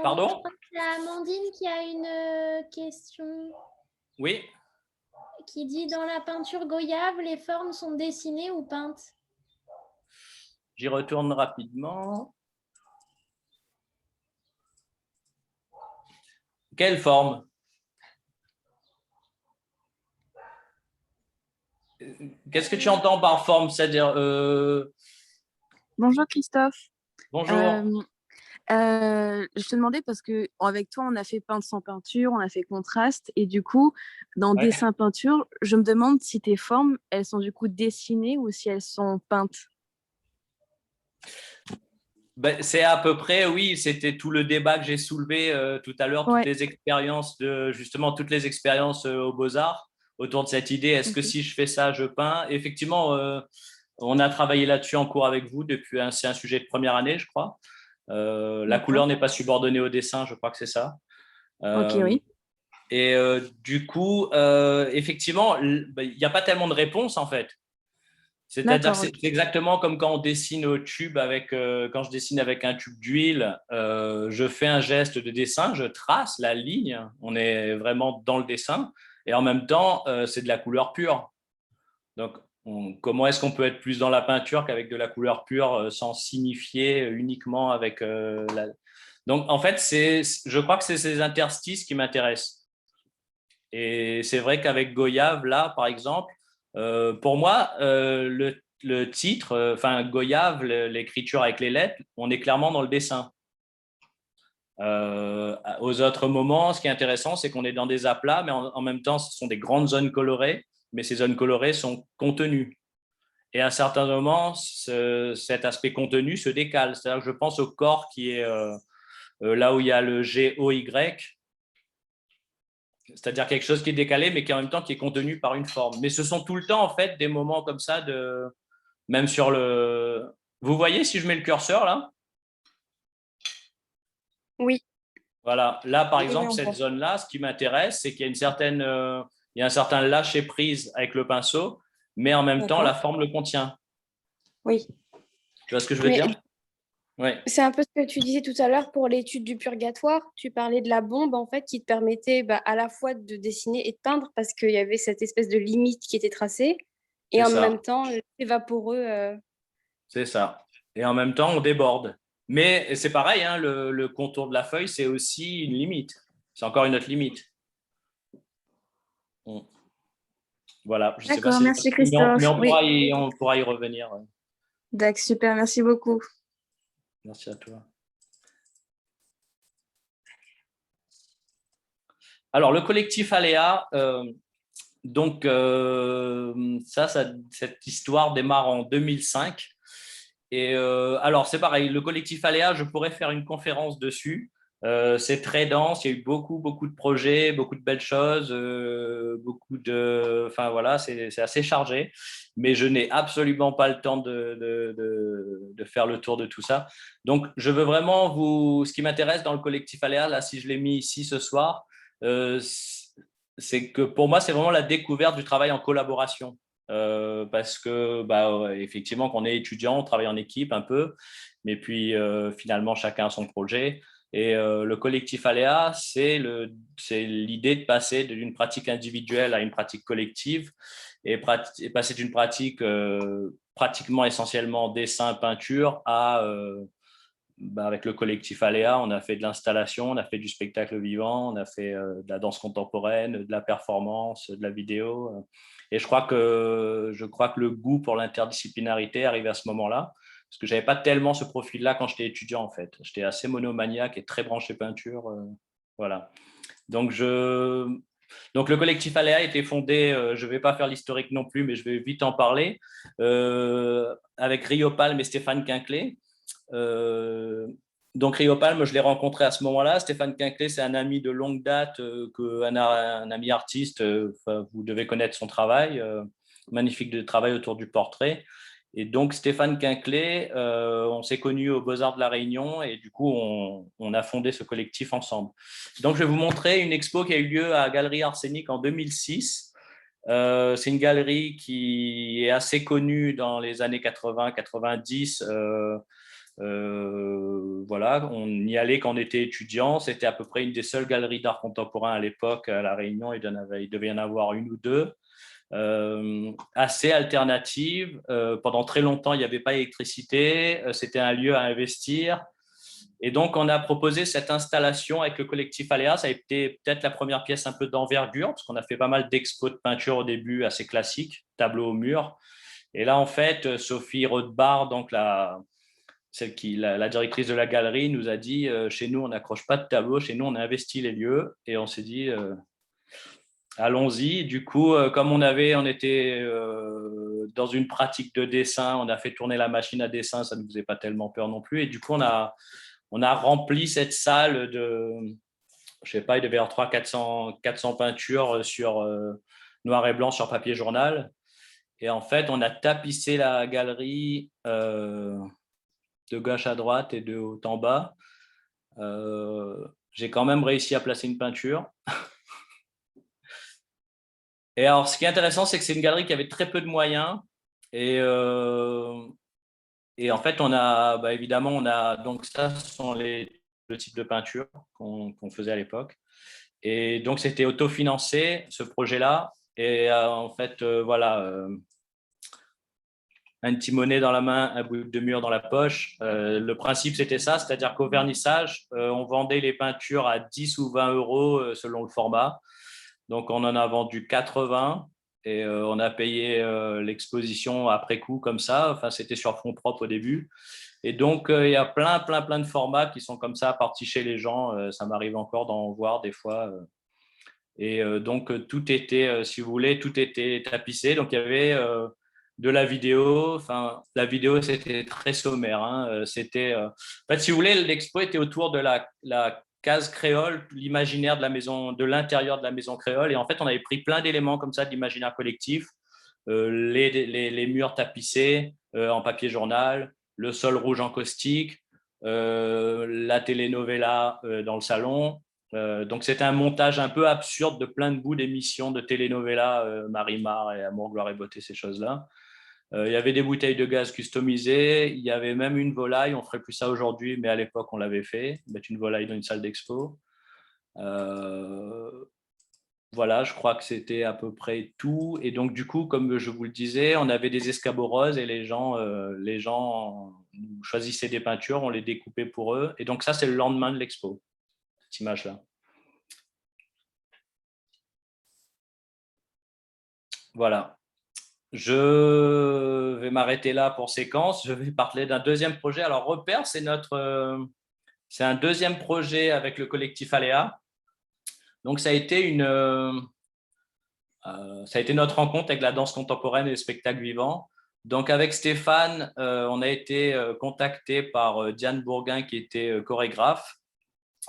Pardon? Je crois que c'est Amandine qui a une question Oui. qui dit dans la peinture goyave, les formes sont dessinées ou peintes? J'y retourne rapidement. Quelle forme? Qu'est-ce que tu entends par forme? C'est-à-dire… Bonjour Christophe. Bonjour. Je te demandais parce que avec toi on a fait peinte sans peinture, on a fait contraste et du coup dans dessin peinture, je me demande si tes formes elles sont du coup dessinées ou si elles sont peintes. Ben, c'est à peu près, oui, c'était tout le débat que j'ai soulevé tout à l'heure, toutes les expériences aux Beaux-Arts autour de cette idée, est-ce que si je fais ça, je peins? Effectivement, on a travaillé là-dessus en cours avec vous c'est un sujet de première année, je crois. La couleur n'est pas subordonnée au dessin, je crois que c'est ça. Ok, oui. Et du coup, effectivement, il n'y a pas tellement de réponses en fait. C'est-à-dire que c'est exactement comme quand on dessine au tube quand je dessine avec un tube d'huile, je fais un geste de dessin, je trace la ligne, on est vraiment dans le dessin, et en même temps, c'est de la couleur pure. Donc, comment est-ce qu'on peut être plus dans la peinture qu'avec de la couleur pure sans signifier uniquement avec la… Donc, en fait, je crois que c'est ces interstices qui m'intéressent. Et c'est vrai qu'avec Goyave, là, par exemple, pour moi, le titre, Goyave, l'écriture avec les lettres, on est clairement dans le dessin. Aux autres moments, ce qui est intéressant, c'est qu'on est dans des aplats, mais en même temps, ce sont des grandes zones colorées, mais ces zones colorées sont contenues. Et à un certain moment, cet aspect contenu se décale. C'est-à-dire que je pense au corps qui est là où il y a le G-O-Y, c'est-à-dire quelque chose qui est décalé, mais qui en même temps qui est contenu par une forme. Mais ce sont tout le temps, en fait, des moments comme ça, même sur le… Vous voyez si je mets le curseur là? Oui. Voilà. Là, par exemple, cette zone-là, ce qui m'intéresse, c'est qu'il y a il y a un certain lâcher-prise avec le pinceau, mais en même temps, la forme le contient. Oui. Tu vois ce que je veux dire? Ouais. C'est un peu ce que tu disais tout à l'heure pour l'étude du purgatoire. Tu parlais de la bombe, en fait, qui te permettait à la fois de dessiner et de peindre parce qu'il y avait cette espèce de limite qui était tracée. Et en même temps, c'est vaporeux. C'est ça. Et en même temps, on déborde. Mais c'est pareil, hein, le contour de la feuille, c'est aussi une limite. C'est encore une autre limite. Voilà. D'accord, merci Christophe. Mais on pourra y revenir. D'accord, super, merci beaucoup. Merci à toi. Alors, le collectif Aléa, cette histoire démarre en 2005. Et alors, c'est pareil, le collectif Aléa, je pourrais faire une conférence dessus. C'est très dense, il y a eu beaucoup de projets, beaucoup de belles choses, enfin voilà, c'est assez chargé, mais je n'ai absolument pas le temps de faire le tour de tout ça. Donc, je veux vraiment ce qui m'intéresse dans le collectif Aléa, là, si je l'ai mis ici ce soir, c'est que pour moi, c'est vraiment la découverte du travail en collaboration. Parce que effectivement, quand on est étudiant, on travaille en équipe un peu, mais puis finalement, chacun a son projet. Et le collectif Aléa, c'est l'idée de passer d'une pratique individuelle à une pratique collective et passer d'une pratique pratiquement essentiellement dessin, peinture à avec le collectif Aléa, on a fait de l'installation, on a fait du spectacle vivant, on a fait de la danse contemporaine, de la performance, de la vidéo. Et je crois que le goût pour l'interdisciplinarité arrive à ce moment-là, parce que je n'avais pas tellement ce profil-là quand j'étais étudiant, en fait. J'étais assez monomaniaque et très branché peinture. Voilà. Donc, le collectif Aléa a été fondé, je ne vais pas faire l'historique non plus, mais je vais vite en parler, avec Rio Palme et Stéphane Quinclé. Donc Rio Palme, je l'ai rencontré à ce moment-là. Stéphane Quinclé, c'est un ami de longue date, un ami artiste. Vous devez connaître son travail, magnifique de travail autour du portrait. Et donc Stéphane Quinclé, on s'est connus aux Beaux-Arts de La Réunion et du coup on a fondé ce collectif ensemble. Donc je vais vous montrer une expo qui a eu lieu à Galerie Arsenic en 2006. C'est une galerie qui est assez connue dans les années 80-90. Voilà, on y allait quand on était étudiant. C'était à peu près une des seules galeries d'art contemporain à l'époque à La Réunion. Il devait y en avoir une ou deux. Assez alternative. Pendant très longtemps, il n'y avait pas d'électricité. C'était un lieu à investir. Et donc, on a proposé cette installation avec le collectif Aléa. Ça a été peut-être la première pièce un peu d'envergure, parce qu'on a fait pas mal d'expos de peinture au début, assez classiques, tableau au mur. Et là, en fait, Sophie Rothbard, donc la directrice de la galerie, nous a dit chez nous, on n'accroche pas de tableau, chez nous, on a investi les lieux. Et on s'est dit allons-y. Du coup, comme on était dans une pratique de dessin, on a fait tourner la machine à dessin, ça ne nous faisait pas tellement peur non plus. Et du coup, on a rempli cette salle de, je sais pas, il devait y avoir 400 peintures sur noir et blanc sur papier journal. Et en fait, on a tapissé la galerie de gauche à droite et de haut en bas. J'ai quand même réussi à placer une peinture. Et alors, ce qui est intéressant, c'est que c'est une galerie qui avait très peu de moyens. Et en fait, évidemment, donc ça, ce sont le type de peinture qu'on faisait à l'époque. Et donc, c'était autofinancé, ce projet-là. Et en fait, voilà, un petit monnaie dans la main, un bout de mur dans la poche. Le principe, c'était ça, c'est-à-dire qu'au vernissage, on vendait les peintures à 10 ou 20 euros selon le format. Donc, on en a vendu 80 et on a payé l'exposition après coup comme ça. Enfin, c'était sur fonds propres au début. Et donc, il y a plein de formats qui sont comme ça partis chez les gens. Ça m'arrive encore d'en voir des fois. Et donc, tout était, si vous voulez, tout était tapissé. Donc, il y avait de la vidéo. Enfin, la vidéo, c'était très sommaire. Hein. En fait, si vous voulez, l'expo était autour de la case créole, l'imaginaire de la maison, de l'intérieur de la maison créole. Et en fait, on avait pris plein d'éléments comme ça de l'imaginaire collectif. Les murs tapissés en papier journal, le sol rouge en caustique, la telenovela dans le salon. Donc, c'était un montage un peu absurde de plein de bouts d'émissions de telenovela, Marimar et Amour, Gloire et Beauté, ces choses-là. Il y avait des bouteilles de gaz customisées, il y avait même une volaille, on ne ferait plus ça aujourd'hui, mais à l'époque, on l'avait fait, mettre une volaille dans une salle d'expo. Voilà, je crois que c'était à peu près tout. Et donc, du coup, comme je vous le disais, on avait des escabeaux roses et les gens choisissaient des peintures, on les découpait pour eux. Et donc, ça, c'est le lendemain de l'expo, cette image-là. Voilà. Je vais m'arrêter là pour séquence. Je vais parler d'un deuxième projet. Alors, Repère, c'est un deuxième projet avec le collectif Aléa. Donc, ça a été notre rencontre avec la danse contemporaine et le spectacle vivant. Donc, avec Stéphane, on a été contacté par Diane Bourguin, qui était chorégraphe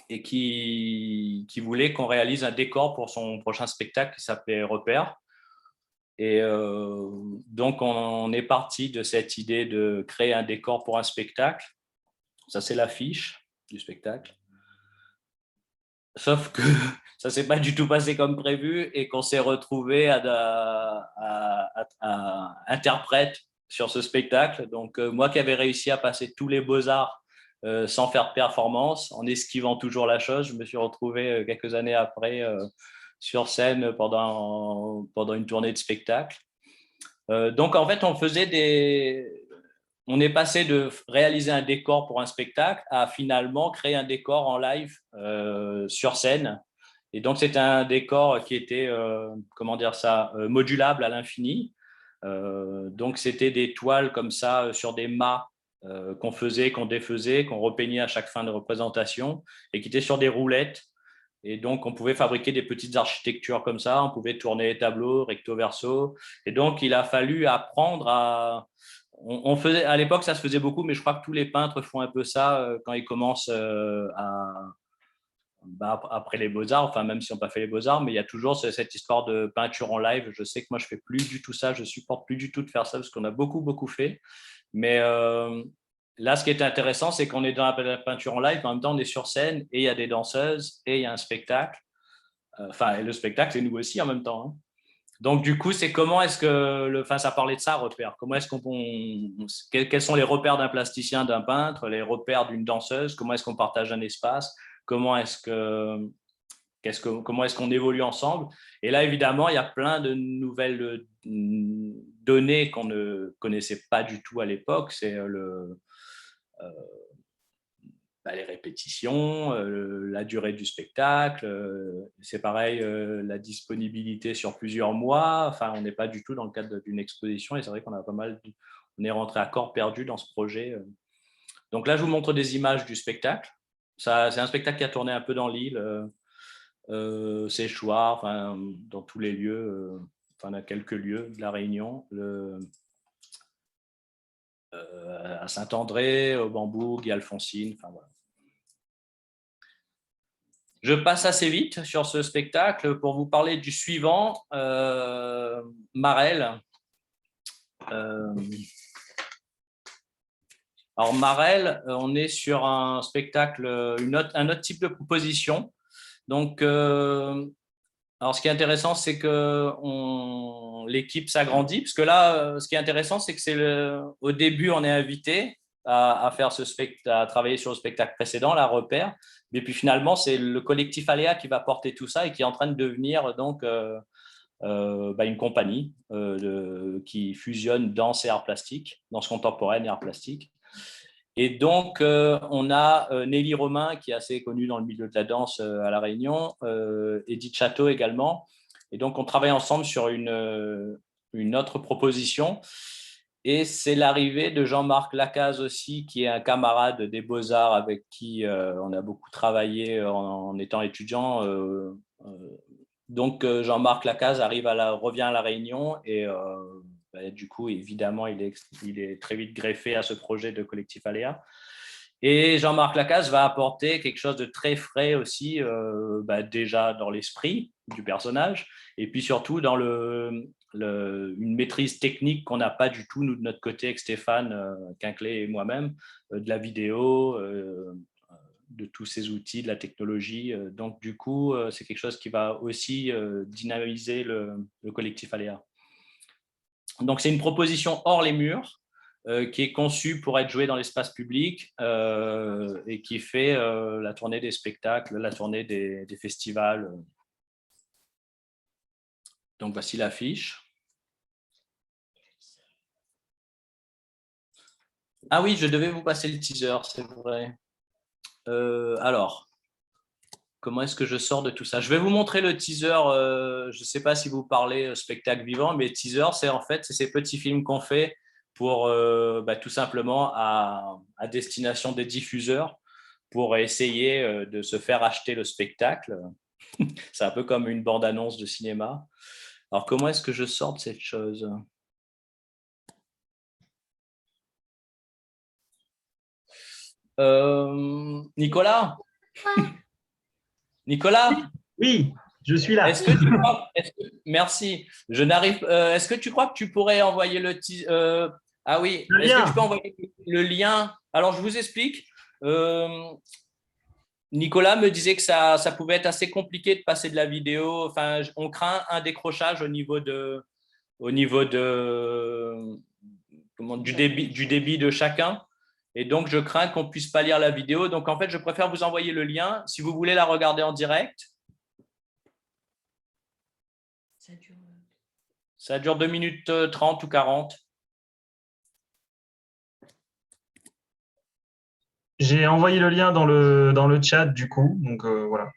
et qui voulait qu'on réalise un décor pour son prochain spectacle qui s'appelait Repère. Et donc, on est parti de cette idée de créer un décor pour un spectacle. Ça, c'est l'affiche du spectacle. Sauf que ça ne s'est pas du tout passé comme prévu et qu'on s'est retrouvé à interprète sur ce spectacle. Donc, moi qui avais réussi à passer tous les beaux-arts sans faire de performance, en esquivant toujours la chose. Je me suis retrouvé quelques années après sur scène pendant une tournée de spectacle. Donc, en fait, on est passé de réaliser un décor pour un spectacle à finalement créer un décor en live sur scène. Et donc, c'était un décor qui était, modulable à l'infini. Donc, c'était des toiles comme ça sur des mâts qu'on faisait, qu'on défaisait, qu'on repeignait à chaque fin de représentation et qui étaient sur des roulettes. Et donc, on pouvait fabriquer des petites architectures comme ça, on pouvait tourner les tableaux recto verso. Et donc, il a fallu apprendre à… On faisait, à l'époque, ça se faisait beaucoup, mais je crois que tous les peintres font un peu ça quand ils commencent après les beaux-arts, enfin, même si on n'a pas fait les beaux-arts, mais il y a toujours cette histoire de peinture en live. Je sais que moi, je ne fais plus du tout ça, je ne supporte plus du tout de faire ça parce qu'on a beaucoup, beaucoup fait. Mais là, ce qui est intéressant, c'est qu'on est dans la peinture en live, mais en même temps, on est sur scène et il y a des danseuses et il y a un spectacle. Et le spectacle, c'est nous aussi en même temps. Hein. Donc, du coup, c'est comment est-ce que… ça parlait de ça, repère. Comment est-ce quels sont les repères d'un plasticien, d'un peintre, les repères d'une danseuse? Comment est-ce qu'on partage un espace? Comment est-ce qu'on évolue ensemble? Et là, évidemment, il y a plein de nouvelles données qu'on ne connaissait pas du tout à l'époque. C'est les répétitions, la durée du spectacle, c'est pareil, la disponibilité sur plusieurs mois. Enfin, on n'est pas du tout dans le cadre d'une exposition et c'est vrai qu'on a on est rentré à corps perdu dans ce projet. Donc là, je vous montre des images du spectacle. C'est un spectacle qui a tourné un peu dans l'île, Séchoir, dans tous les lieux, dans quelques lieux de La Réunion, à Saint-André, au Bambou, Guy Alphonsine, voilà. Je passe assez vite sur ce spectacle pour vous parler du suivant, Marelle. Alors Marelle, on est sur un spectacle, un autre type de proposition. Donc, alors ce qui est intéressant, c'est que l'équipe s'agrandit, parce que là, ce qui est intéressant, c'est que au début, on est invité à faire à travailler sur le spectacle précédent, la Repère, mais puis finalement, c'est le collectif Aléa qui va porter tout ça et qui est en train de devenir donc une compagnie qui fusionne danse et art plastique, danse contemporaine et art plastique. Et donc, on a Nelly Romain, qui est assez connue dans le milieu de la danse à La Réunion, Edith Château également. Et donc, on travaille ensemble sur une autre proposition. Et c'est l'arrivée de Jean-Marc Lacaze aussi, qui est un camarade des Beaux-Arts avec qui on a beaucoup travaillé en étant étudiant. Donc, Jean-Marc Lacaze revient à La Réunion et du coup, évidemment, il est très vite greffé à ce projet de collectif Aléa. Et Jean-Marc Lacaze va apporter quelque chose de très frais aussi, déjà dans l'esprit du personnage, et puis surtout dans une maîtrise technique qu'on n'a pas du tout, nous, de notre côté, avec Stéphane Quinclet et moi-même, de la vidéo, de tous ces outils, de la technologie. Donc, du coup, c'est quelque chose qui va aussi dynamiser le collectif Aléa. Donc, c'est une proposition hors les murs qui est conçue pour être jouée dans l'espace public et qui fait la tournée des spectacles, la tournée des festivals. Donc, voici l'affiche. Ah oui, je devais vous passer le teaser, c'est vrai. Alors, comment est-ce que je sors de tout ça? Je vais vous montrer le teaser. Je ne sais pas si vous parlez spectacle vivant, mais teaser, c'est ces petits films qu'on fait pour tout simplement à destination des diffuseurs pour essayer de se faire acheter le spectacle. C'est un peu comme une bande-annonce de cinéma. Alors, comment est-ce que je sors de cette chose? Nicolas? Nicolas? Oui, je suis là. Merci. Est-ce que tu crois que tu pourrais envoyer le ah oui, est-ce que tu peux envoyer le lien? Alors, je vous explique. Nicolas me disait que ça pouvait être assez compliqué de passer de la vidéo. Enfin, on craint un décrochage au niveau du débit de chacun. Et donc, je crains qu'on ne puisse pas lire la vidéo. Donc, en fait, je préfère vous envoyer le lien si vous voulez la regarder en direct. Ça dure 2 minutes 30 ou 40. J'ai envoyé le lien dans le chat, du coup. Donc, voilà.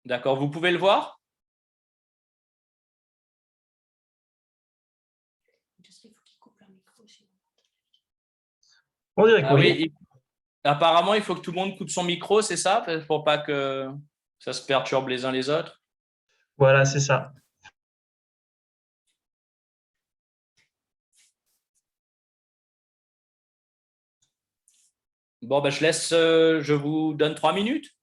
D'accord, vous pouvez le voir? On dirait que Ah oui. oui, apparemment, il faut que tout le monde coupe son micro, c'est ça? Pour pas que ça se perturbe les uns les autres. Voilà, c'est ça. Bon, ben, je vous donne 3 minutes.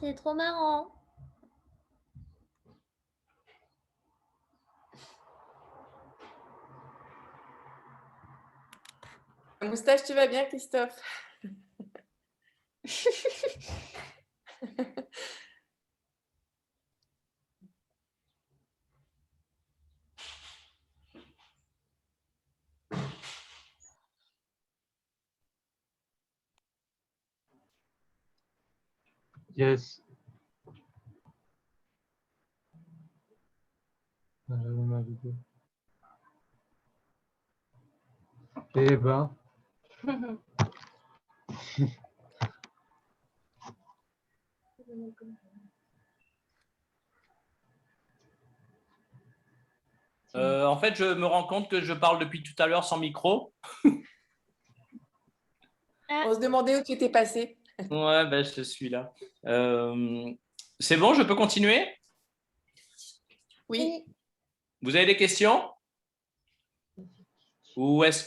C'est trop marrant. La moustache, tu vas bien, Christophe? Yes. Eh ben. En fait, je me rends compte que je parle depuis tout à l'heure sans micro. On se demandait où tu étais passé. Ouais, ben, je suis là. C'est bon, je peux continuer? Oui. Vous avez des questions? Ou est-ce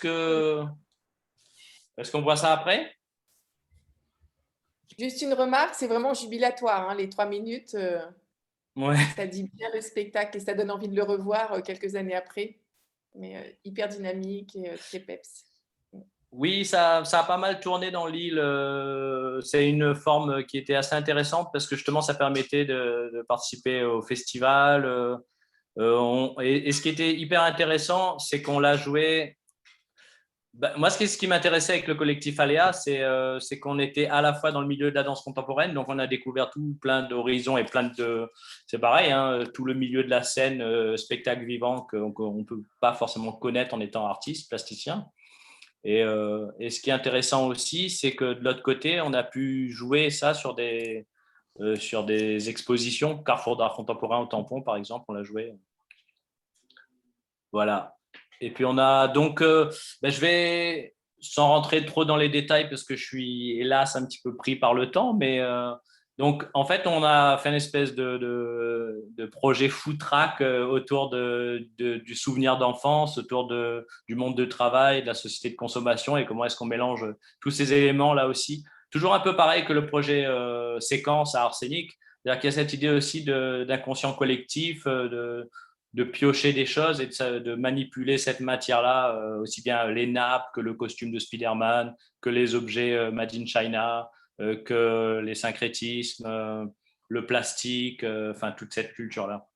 qu'on voit ça après? Juste une remarque, c'est vraiment jubilatoire, hein, les 3 minutes. Ouais. Ça dit bien le spectacle et ça donne envie de le revoir quelques années après. Mais hyper dynamique et très peps. Oui, ça a pas mal tourné dans l'île. C'est une forme qui était assez intéressante parce que justement, ça permettait de participer au festival. Et ce qui était hyper intéressant, c'est qu'on l'a joué. Moi, ce qui m'intéressait avec le collectif Aléa, c'est qu'on était à la fois dans le milieu de la danse contemporaine, donc on a découvert tout plein d'horizons et plein de… C'est pareil, hein, tout le milieu de la scène, spectacle vivant qu'on ne peut pas forcément connaître en étant artiste, plasticien. Et ce qui est intéressant aussi, c'est que de l'autre côté, on a pu jouer ça sur des expositions. Carrefour d'art contemporain au Tampon, par exemple, on l'a joué. Voilà. Et puis on a donc, je vais, sans rentrer trop dans les détails parce que je suis hélas un petit peu pris par le temps, mais Donc, en fait, on a fait une espèce de projet food track autour du souvenir d'enfance, autour du monde de travail, de la société de consommation et comment est-ce qu'on mélange tous ces éléments là aussi. Toujours un peu pareil que le projet séquence à Arsenic. C'est-à-dire qu'il y a cette idée aussi d'inconscient collectif, de piocher des choses et de manipuler cette matière-là, aussi bien les nappes que le costume de Spider-Man, que les objets Made in China, que les syncrétismes, le plastique, enfin toute cette culture-là.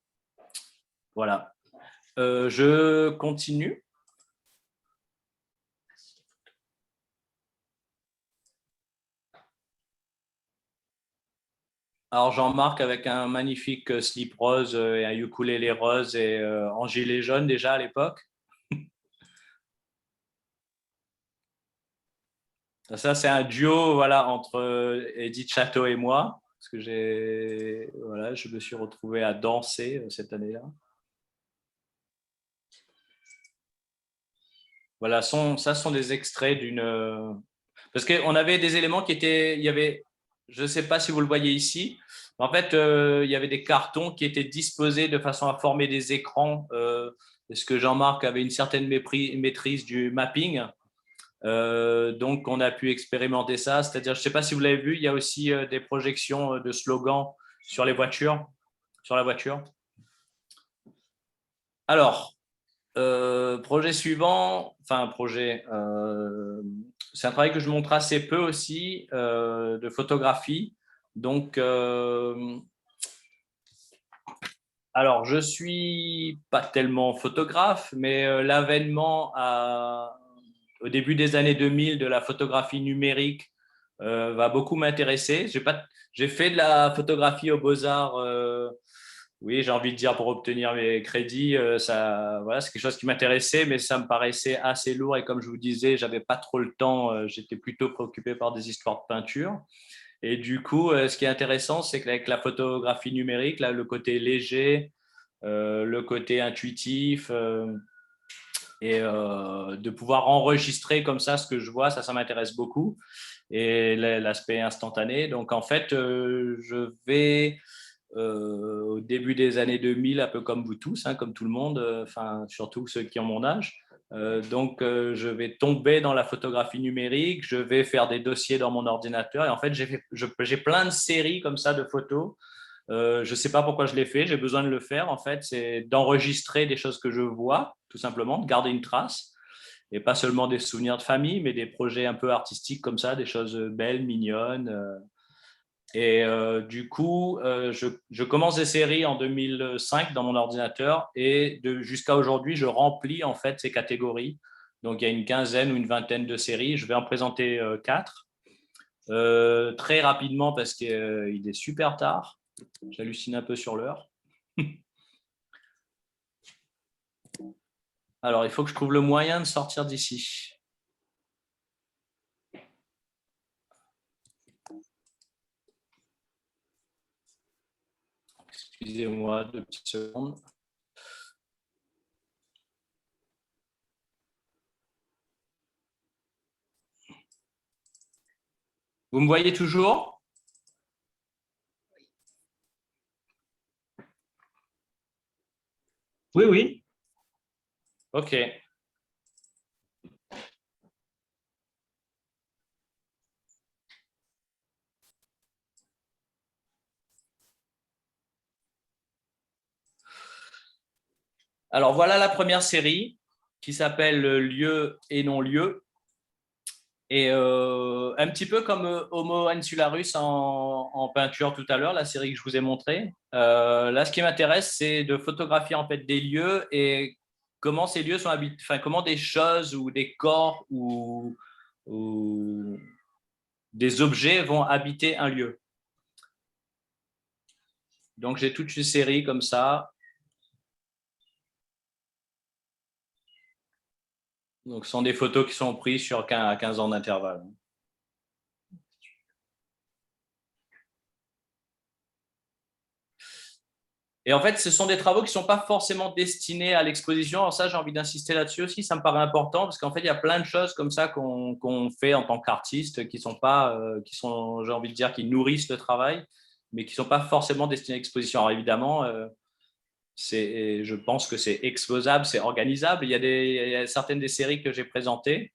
Voilà. Je continue. Alors Jean-Marc avec un magnifique slip rose et un ukulélé rose et en gilet jaune déjà à l'époque. Ça, c'est un duo voilà, entre Edith Château et moi, parce que je me suis retrouvé à danser cette année-là. Voilà, ça sont des extraits d'une... Parce qu'on avait des éléments qui étaient... Il y avait, je ne sais pas si vous le voyez ici, mais en fait, il y avait des cartons qui étaient disposés de façon à former des écrans. Est-ce que Jean-Marc avait une certaine maîtrise du mapping? Donc, on a pu expérimenter ça. C'est-à-dire, je ne sais pas si vous l'avez vu, il y a aussi des projections de slogans sur les voitures, sur la voiture. Alors, projet suivant, enfin, c'est un travail que je montre assez peu aussi, de photographie. Donc, alors, je ne suis pas tellement photographe, mais l'avènement au début des années 2000 de la photographie numérique va beaucoup m'intéresser. J'ai fait de la photographie aux Beaux-Arts, oui, j'ai envie de dire pour obtenir mes crédits, voilà, c'est quelque chose qui m'intéressait, mais ça me paraissait assez lourd et comme je vous disais, je n'avais pas trop le temps, j'étais plutôt préoccupé par des histoires de peinture. Et du coup, ce qui est intéressant, c'est qu'avec la photographie numérique, là, le côté léger, le côté intuitif, et de pouvoir enregistrer comme ça ce que je vois, ça m'intéresse beaucoup. Et l'aspect instantané. Donc, en fait, je vais au début des années 2000, un peu comme vous tous, hein, comme tout le monde, surtout ceux qui ont mon âge. Donc, je vais tomber dans la photographie numérique, je vais faire des dossiers dans mon ordinateur. Et en fait, j'ai plein de séries comme ça de photos. Je ne sais pas pourquoi je l'ai fait, j'ai besoin de le faire. En fait, c'est d'enregistrer des choses que je vois, tout simplement, de garder une trace. Et pas seulement des souvenirs de famille, mais des projets un peu artistiques comme ça, des choses belles, mignonnes. Et du coup, je commence des séries en 2005 dans mon ordinateur et jusqu'à aujourd'hui, je remplis en fait ces catégories. Donc, il y a une quinzaine ou une vingtaine de séries. Je vais en présenter 4 très rapidement parce qu'il est super tard. J'hallucine un peu sur l'heure. Alors, il faut que je trouve le moyen de sortir d'ici. Excusez-moi 2 petites secondes. Vous me voyez toujours? Oui, oui. Ok. Alors, voilà la première série qui s'appelle Lieu et non-lieu. Et un petit peu comme Homo Insularis en peinture tout à l'heure, la série que je vous ai montrée. Là, ce qui m'intéresse, c'est de photographier en fait des lieux et comment ces lieux sont habités, enfin comment des choses ou des corps ou des objets vont habiter un lieu. Donc j'ai toute une série comme ça. Donc ce sont des photos qui sont prises sur 15 ans d'intervalle. Et en fait, ce sont des travaux qui ne sont pas forcément destinés à l'exposition. Alors ça, j'ai envie d'insister là-dessus aussi, ça me paraît important parce qu'en fait, il y a plein de choses comme ça qu'on fait en tant qu'artiste qui sont pas, j'ai envie de dire, qui nourrissent le travail. mais qui ne sont pas forcément destinés à l'exposition. Alors évidemment, je pense que c'est exposable, c'est organisable. Il y a certaines des séries que j'ai présentées,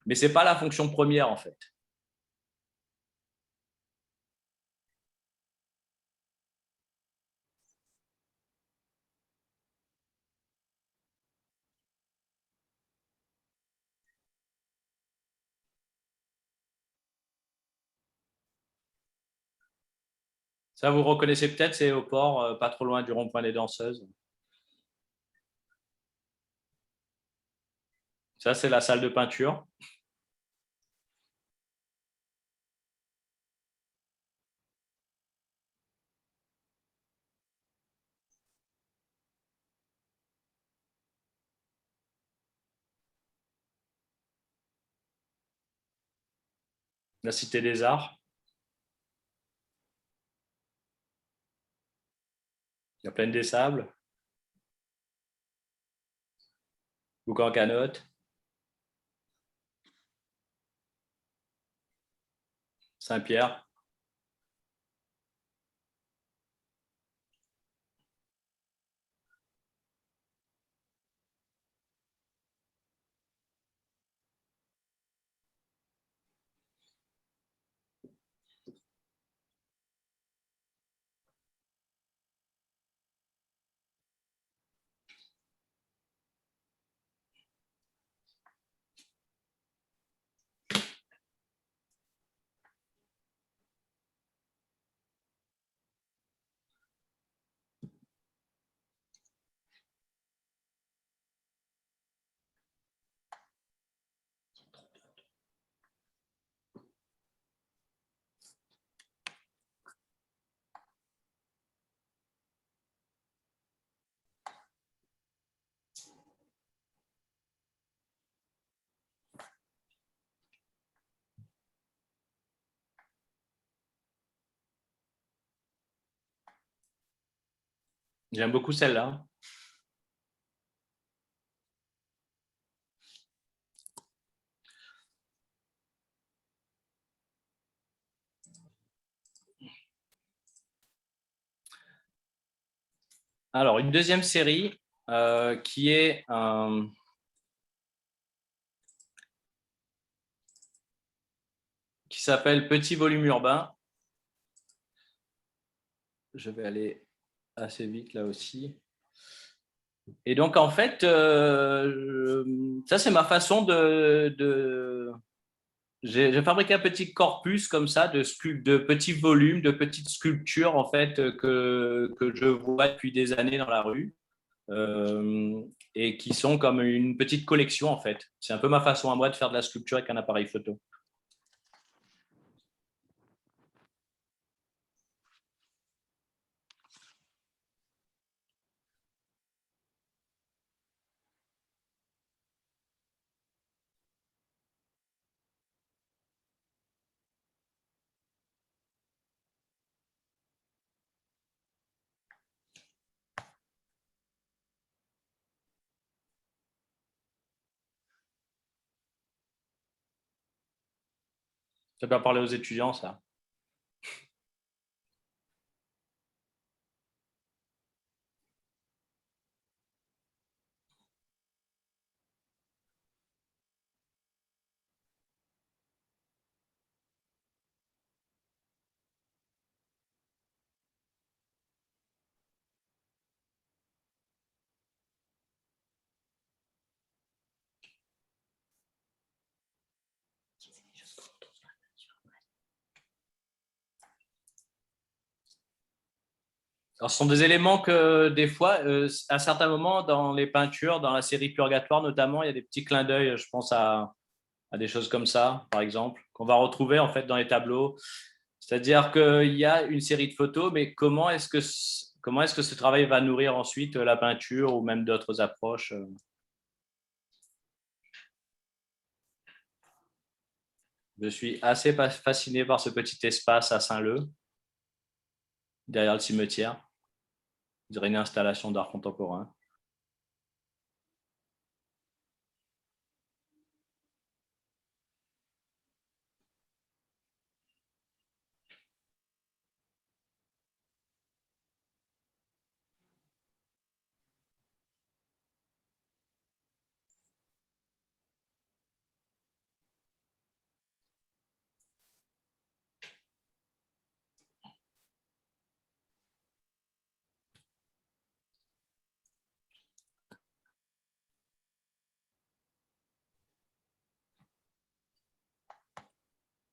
mais ce n'est pas la fonction première en fait. Ça, vous reconnaissez peut-être, c'est au port, pas trop loin du rond-point des Danseuses. Ça, c'est la salle de peinture. La Cité des Arts. La Plaine des Sables. Boucan-Canotte. Saint-Pierre. J'aime beaucoup celle-là. Alors, une deuxième série qui est qui s'appelle Petit volume urbain. Je vais aller assez vite là aussi. Et donc, en fait, ça, c'est ma façon j'ai fabriqué un petit corpus comme ça de petits volumes, de petites sculptures, en fait, que je vois depuis des années dans la rue. Et qui sont comme une petite collection, en fait. C'est un peu ma façon à moi de faire de la sculpture avec un appareil photo. Ça peut parler aux étudiants, ça. Alors, ce sont des éléments que des fois, à certains moments dans les peintures, dans la série Purgatoire notamment, il y a des petits clins d'œil, je pense à des choses comme ça, par exemple, qu'on va retrouver en fait dans les tableaux. C'est-à-dire qu'il y a une série de photos, mais comment est-ce que ce travail va nourrir ensuite la peinture ou même d'autres approches? Je suis assez fasciné par ce petit espace à Saint-Leu, derrière le cimetière. On dirait une installation d'art contemporain.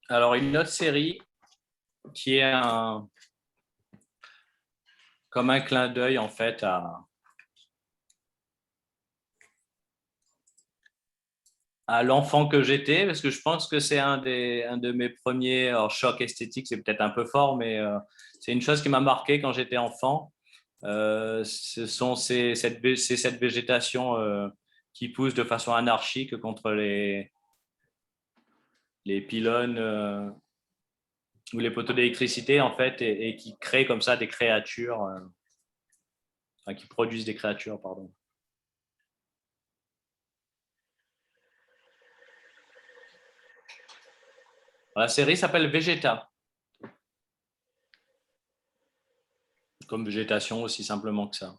Alors, une autre série qui est comme un clin d'œil en fait à l'enfant que j'étais, parce que je pense que c'est un de mes premiers chocs esthétiques, c'est peut-être un peu fort, mais c'est une chose qui m'a marqué quand j'étais enfant. C'est cette végétation qui pousse de façon anarchique contre les pylônes ou les poteaux d'électricité, en fait, et qui crée comme ça des créatures, enfin, qui produisent des créatures, pardon. La série s'appelle Vegeta. Comme végétation, aussi simplement que ça.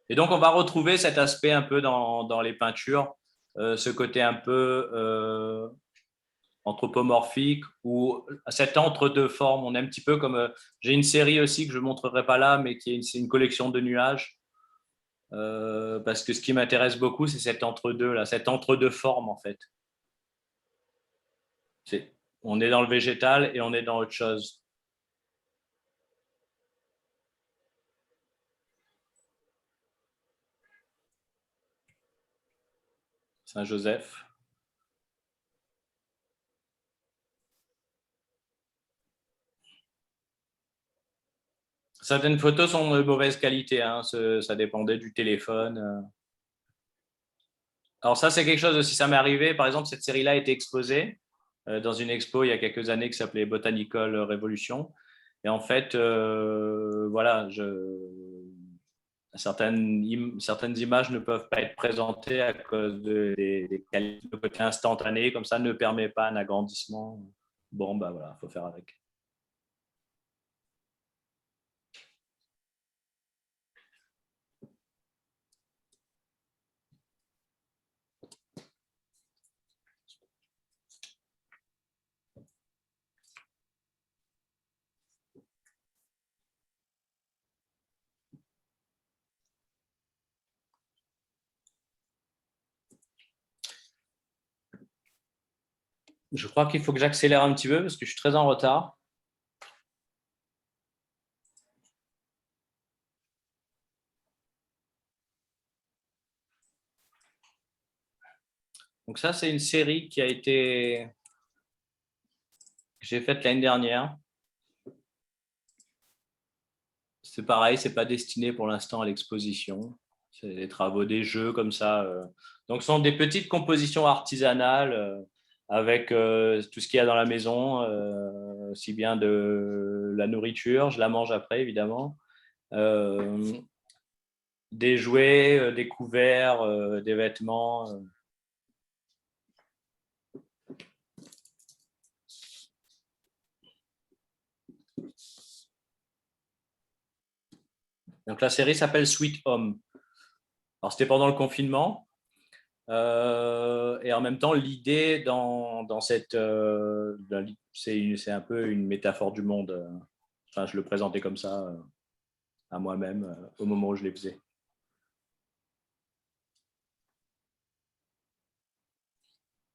Et donc, on va retrouver cet aspect un peu dans les peintures, ce côté un peu anthropomorphique ou cet entre-deux formes. On est un petit peu comme... j'ai une série aussi que je ne montrerai pas là, mais c'est une collection de nuages. Parce que ce qui m'intéresse beaucoup, c'est cet entre-deux, là, cet entre-deux formes, en fait. On est dans le végétal et on est dans autre chose. Saint-Joseph. Certaines photos sont de mauvaise qualité, hein, ça dépendait du téléphone. Alors ça, c'est quelque chose aussi, ça m'est arrivé. Par exemple, cette série-là a été exposée dans une expo il y a quelques années qui s'appelait Botanical Revolution. Et en fait, voilà, certaines images ne peuvent pas être présentées à cause des qualités de côté instantané, comme ça ne permet pas un agrandissement. Bon, bah voilà, il faut faire avec. Je crois qu'il faut que j'accélère un petit peu parce que je suis très en retard. Donc ça, c'est une série qui a été que j'ai faite l'année dernière. C'est pareil, c'est pas destiné pour l'instant à l'exposition. C'est des travaux, des jeux comme ça. Donc, ce sont des petites compositions artisanales avec tout ce qu'il y a dans la maison, aussi bien de la nourriture, je la mange après évidemment, des jouets, des couverts, des vêtements. Donc, la série s'appelle Sweet Home. Alors, c'était pendant le confinement. Et en même temps, l'idée dans cette... c'est un peu une métaphore du monde. Enfin, je le présentais comme ça à moi-même au moment où je les faisais.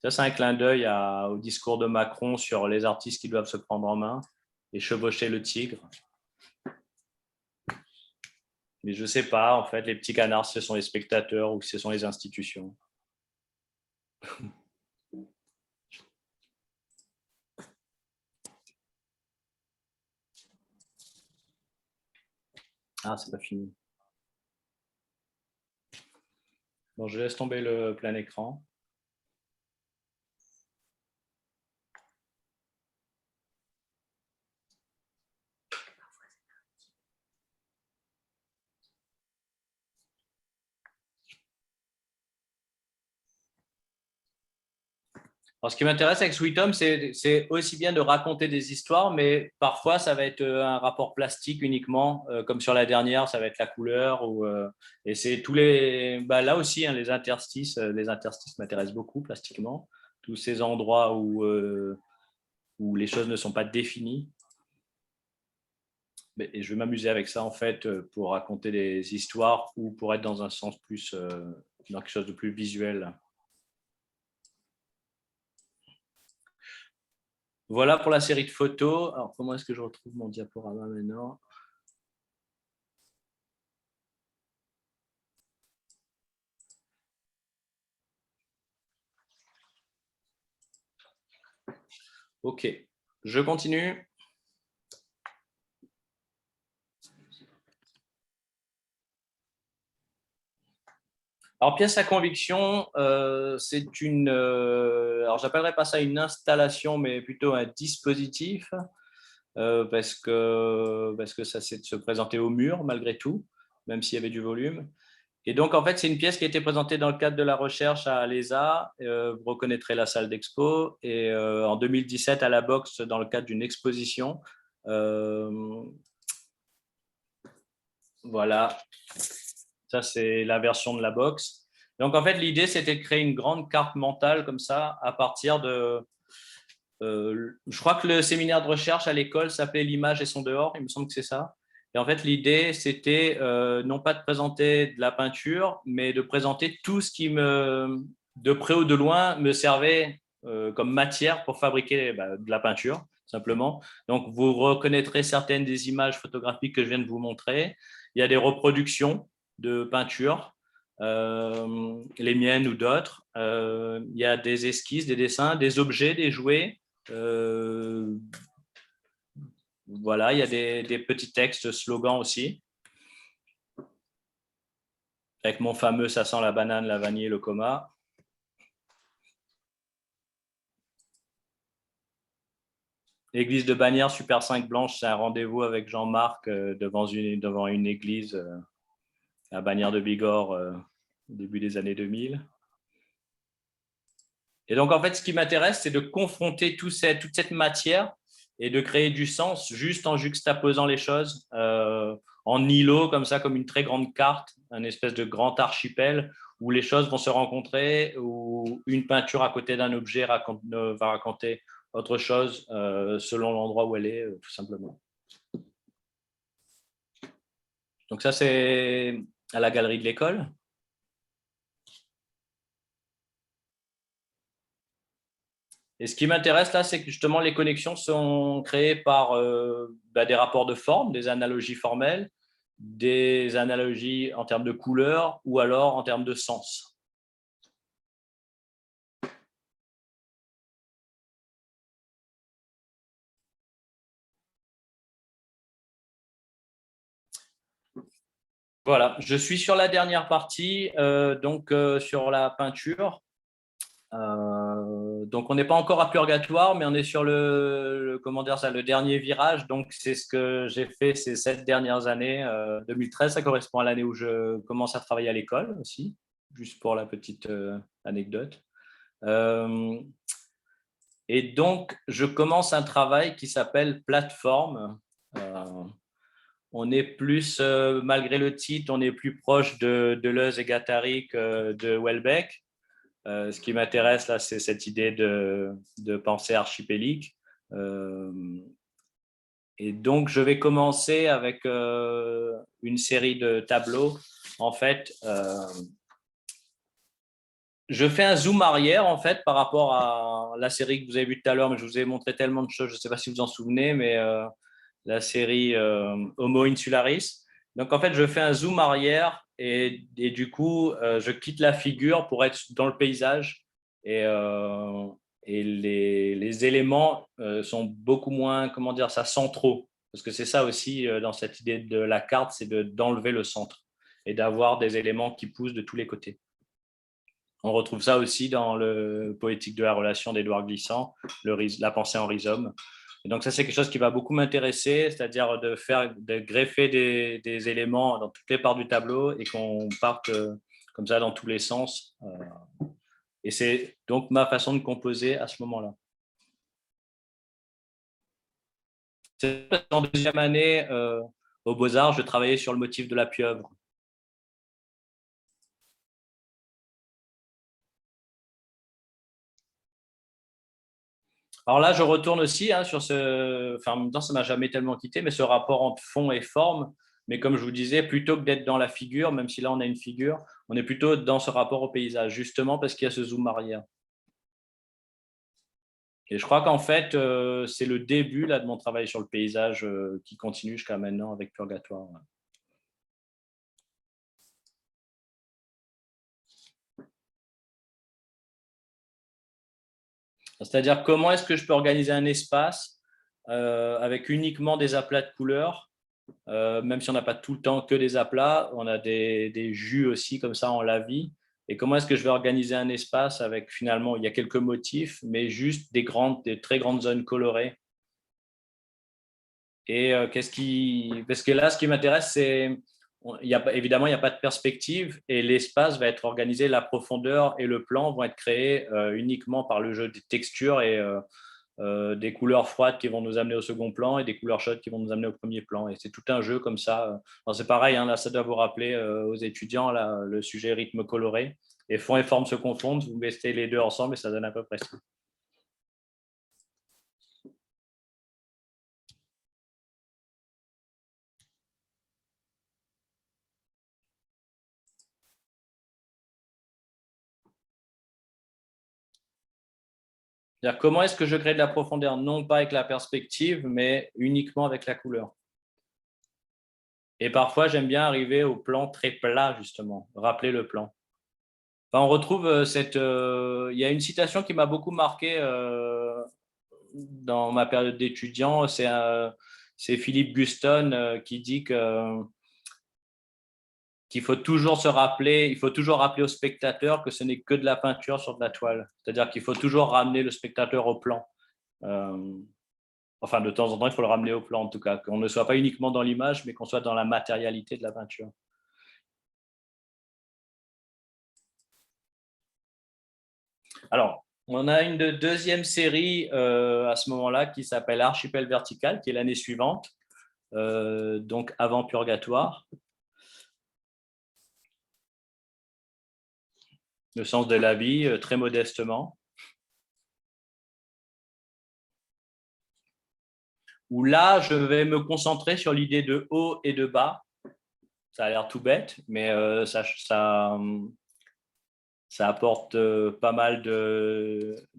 Ça, c'est un clin d'œil au discours de Macron sur les artistes qui doivent se prendre en main et chevaucher le tigre. Mais je ne sais pas, en fait, les petits canards, ce sont les spectateurs ou ce sont les institutions. Ah, c'est pas fini. Bon, je laisse tomber le plein écran. Alors, ce qui m'intéresse avec Sweet Home, c'est aussi bien de raconter des histoires, mais parfois, ça va être un rapport plastique uniquement, comme sur la dernière, ça va être la couleur. Et c'est tous les... Bah, là aussi, hein, les interstices m'intéressent beaucoup plastiquement. Tous ces endroits où les choses ne sont pas définies. Et je vais m'amuser avec ça, en fait, pour raconter des histoires ou pour être dans un sens plus... dans quelque chose de plus visuel. Voilà pour la série de photos. Alors, comment est-ce que je retrouve mon diaporama maintenant? Ok, je continue. Alors, pièce à conviction, c'est une. Alors, j'appellerais pas ça une installation, mais plutôt un dispositif, parce que ça, c'est de se présenter au mur, malgré tout, même s'il y avait du volume. Et donc, en fait, c'est une pièce qui a été présentée dans le cadre de la recherche à l'ESA. Vous reconnaîtrez la salle d'expo. Et en 2017, à la Boxe, dans le cadre d'une exposition. Voilà. Ça, c'est la version de la Boxe. Donc, en fait, l'idée, c'était de créer une grande carte mentale comme ça, à partir de… je crois que le séminaire de recherche à l'école s'appelait L'image et son dehors. Il me semble que c'est ça. Et en fait, l'idée, c'était non pas de présenter de la peinture, mais de présenter tout ce qui, de près ou de loin, me servait comme matière pour fabriquer de la peinture, simplement. Donc, vous reconnaîtrez certaines des images photographiques que je viens de vous montrer. Il y a des reproductions de peintures, les miennes ou d'autres. Il y a des esquisses, des dessins, des objets, des jouets. Voilà, il y a des petits textes, slogans aussi. Avec mon fameux « ça sent la banane, la vanille et le coma ». Église de Bagnères, Super 5 Blanche, c'est un rendez-vous avec Jean-Marc devant une église à Bagnères de Bigorre au début des années 2000. Et donc, en fait, ce qui m'intéresse, c'est de confronter toute cette matière et de créer du sens juste en juxtaposant les choses en îlot, comme ça, comme une très grande carte, un espèce de grand archipel où les choses vont se rencontrer, où une peinture à côté d'un objet va raconter autre chose selon l'endroit où elle est, tout simplement. Donc ça, c'est à la galerie de l'école. Et ce qui m'intéresse là, c'est que justement les connexions sont créées par des rapports de forme, des analogies formelles, des analogies en termes de couleur ou alors en termes de sens. Voilà, je suis sur la dernière partie, donc sur la peinture. Donc on n'est pas encore à Purgatoire, mais on est sur comment dire ça, le dernier virage. Donc c'est ce que j'ai fait ces 7 dernières années. 2013, ça correspond à l'année où je commence à travailler à l'école aussi, juste pour la petite anecdote. Et donc je commence un travail qui s'appelle Plateforme. On est plus, malgré le titre, on est plus proche de Deleuze et Guattari que de Houellebecq. Ce qui m'intéresse là, c'est cette idée de pensée archipélique. Et donc, je vais commencer avec une série de tableaux. En fait, je fais un zoom arrière en fait par rapport à la série que vous avez vue tout à l'heure, mais je vous ai montré tellement de choses, je ne sais pas si vous en souvenez, mais la série Homo Insularis. Donc, en fait, je fais un zoom arrière et du coup, je quitte la figure pour être dans le paysage et les éléments sont beaucoup moins, comment dire ça, centraux. Parce que c'est ça aussi dans cette idée de la carte, c'est d'enlever le centre et d'avoir des éléments qui poussent de tous les côtés. On retrouve ça aussi dans le Poétique de la relation d'Édouard Glissant, la pensée en rhizome. Et donc ça, c'est quelque chose qui va beaucoup m'intéresser, c'est-à-dire de greffer des éléments dans toutes les parts du tableau et qu'on parte comme ça dans tous les sens. Et c'est donc ma façon de composer à ce moment-là. En deuxième année, aux Beaux-Arts, je travaillais sur le motif de la pieuvre. Alors là, je retourne aussi sur ce… Enfin, en même temps, ça ne m'a jamais tellement quitté, mais ce rapport entre fond et forme. Mais comme je vous disais, plutôt que d'être dans la figure, même si là, on a une figure, on est plutôt dans ce rapport au paysage, justement parce qu'il y a ce zoom arrière. Et je crois qu'en fait, c'est le début là, de mon travail sur le paysage qui continue jusqu'à maintenant avec Purgatoire. C'est-à-dire comment est-ce que je peux organiser un espace avec uniquement des aplats de couleurs, même si on n'a pas tout le temps que des aplats, on a des jus aussi comme ça en la vie. Et comment est-ce que je vais organiser un espace avec finalement, il y a quelques motifs, mais juste des très grandes zones colorées. Et parce que là, ce qui m'intéresse, c'est évidemment, il n'y a pas de perspective et l'espace va être organisé, la profondeur et le plan vont être créés uniquement par le jeu des textures et des couleurs froides qui vont nous amener au second plan et des couleurs chaudes qui vont nous amener au premier plan. Et c'est tout un jeu comme ça. C'est pareil, hein, là, ça doit vous rappeler aux étudiants là, le sujet rythme coloré. Et fond et forme se confondent, vous mettez les deux ensemble et ça donne à peu près ça. Comment est-ce que je crée de la profondeur? Non pas avec la perspective, mais uniquement avec la couleur. Et parfois, j'aime bien arriver au plan très plat, justement, rappeler le plan. Enfin, on retrouve il y a une citation qui m'a beaucoup marqué dans ma période d'étudiant, c'est Philippe Guston qui dit qu'il faut toujours il faut toujours rappeler au spectateur que ce n'est que de la peinture sur de la toile. C'est-à-dire qu'il faut toujours ramener le spectateur au plan. Enfin, de temps en temps, il faut le ramener au plan, en tout cas, qu'on ne soit pas uniquement dans l'image, mais qu'on soit dans la matérialité de la peinture. Alors, on a une deuxième série à ce moment-là qui s'appelle Archipel vertical, qui est l'année suivante, donc avant Purgatoire. Le sens de la vie, très modestement. Où là, je vais me concentrer sur l'idée de haut et de bas. Ça a l'air tout bête, mais ça apporte pas mal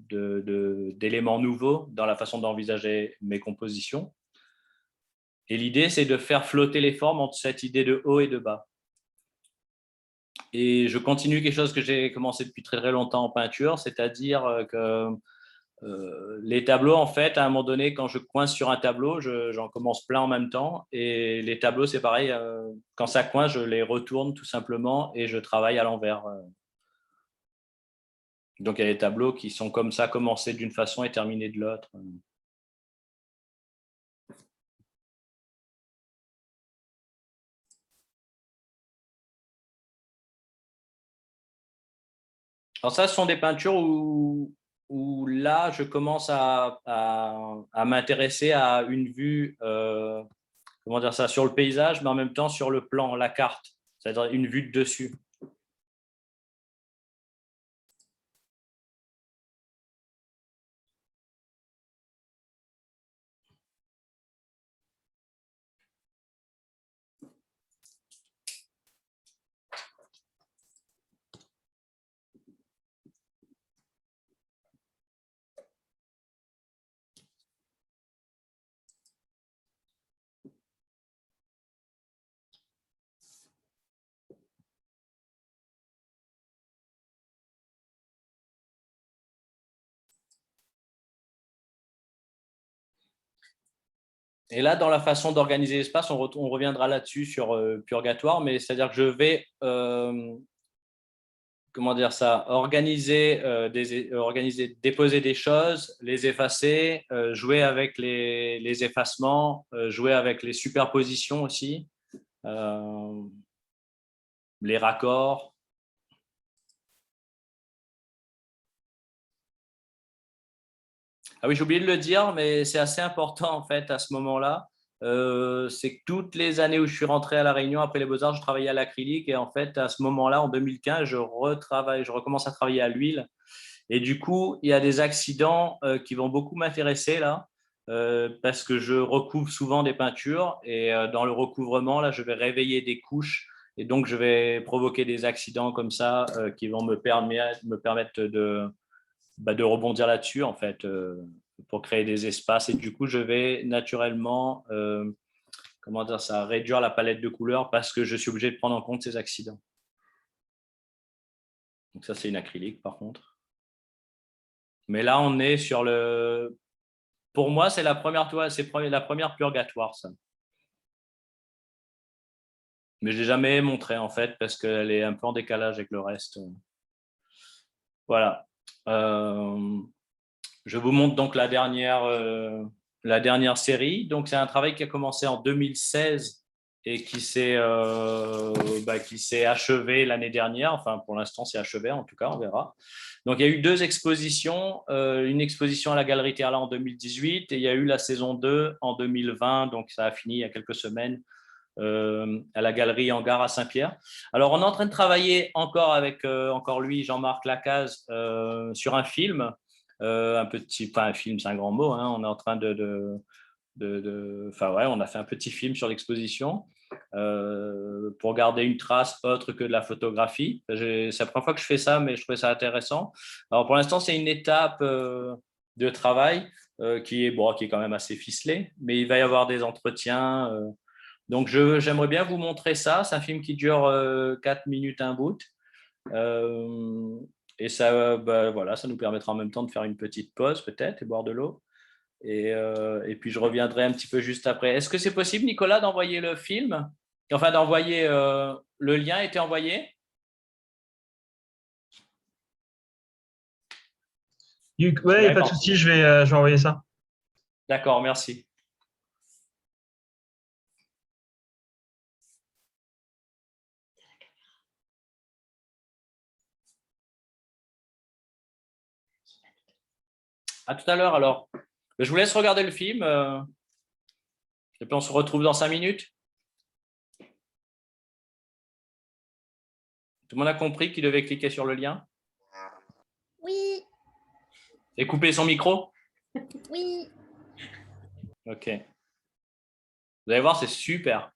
d'éléments nouveaux dans la façon d'envisager mes compositions. Et l'idée, c'est de faire flotter les formes entre cette idée de haut et de bas. Et je continue quelque chose que j'ai commencé depuis très, très longtemps en peinture, c'est-à-dire que les tableaux, en fait, à un moment donné, quand je coince sur un tableau, j'en commence plein en même temps. Et les tableaux, c'est pareil, quand ça coince, je les retourne tout simplement et je travaille à l'envers. Donc, il y a des tableaux qui sont comme ça, commencés d'une façon et terminés de l'autre. Alors ça, ce sont des peintures où là, je commence à m'intéresser à une vue, comment dire ça, sur le paysage, mais en même temps sur le plan, la carte, c'est-à-dire une vue de dessus. Et là, dans la façon d'organiser l'espace, on reviendra là-dessus sur Purgatoire, mais c'est-à-dire que je vais, comment dire ça, organiser, déposer des choses, les effacer, jouer avec les effacements, jouer avec les superpositions aussi, les raccords. Ah oui, j'ai oublié de le dire, mais c'est assez important en fait à ce moment-là. C'est que toutes les années où je suis rentré à La Réunion après les Beaux-Arts, je travaillais à l'acrylique et en fait à ce moment-là, en 2015, je recommence à travailler à l'huile. Et du coup, il y a des accidents qui vont beaucoup m'intéresser là, parce que je recouvre souvent des peintures et dans le recouvrement, là, je vais réveiller des couches et donc je vais provoquer des accidents comme ça qui vont me permettre de rebondir là-dessus, en fait, pour créer des espaces. Et du coup, je vais naturellement, comment dire ça, réduire la palette de couleurs parce que je suis obligé de prendre en compte ces accidents. Donc ça, c'est une acrylique, par contre. Mais là, on est sur le... Pour moi, c'est la première toile, c'est la première purgatoire, ça. Mais je ne l'ai jamais montré, en fait, parce qu'elle est un peu en décalage avec le reste. Voilà. Je vous montre donc la dernière série. Donc, c'est un travail qui a commencé en 2016 et qui s'est achevé l'année dernière. Enfin, pour l'instant, c'est achevé, en tout cas, on verra. Donc, il y a eu 2 expositions. Une exposition à la Galerie Terla en 2018 et il y a eu la saison 2 en 2020. Donc, ça a fini il y a quelques semaines à la Galerie Hangar à Saint-Pierre. Alors, on est en train de travailler encore avec encore lui, Jean-Marc Lacaze, sur un film. Un film, c'est un grand mot. Hein. On est en train on a fait un petit film sur l'exposition pour garder une trace autre que de la photographie. C'est la première fois que je fais ça, mais je trouvais ça intéressant. Alors, pour l'instant, c'est une étape de travail qui est quand même assez ficelée, mais il va y avoir des entretiens. Donc, j'aimerais bien vous montrer ça. C'est un film qui dure 4 minutes un bout. Et ça, voilà, ça nous permettra en même temps de faire une petite pause peut-être et boire de l'eau. Et puis, je reviendrai un petit peu juste après. Est-ce que c'est possible, Nicolas, d'envoyer le film? Enfin, d'envoyer le lien était envoyé? Oui, il n'y a pas de souci, je vais envoyer ça. D'accord, merci. À tout à l'heure alors. Je vous laisse regarder le film et puis on se retrouve dans 5 minutes. Tout le monde a compris qu'il devait cliquer sur le lien Oui, et couper son micro? oui. Ok. Vous allez voir, c'est super.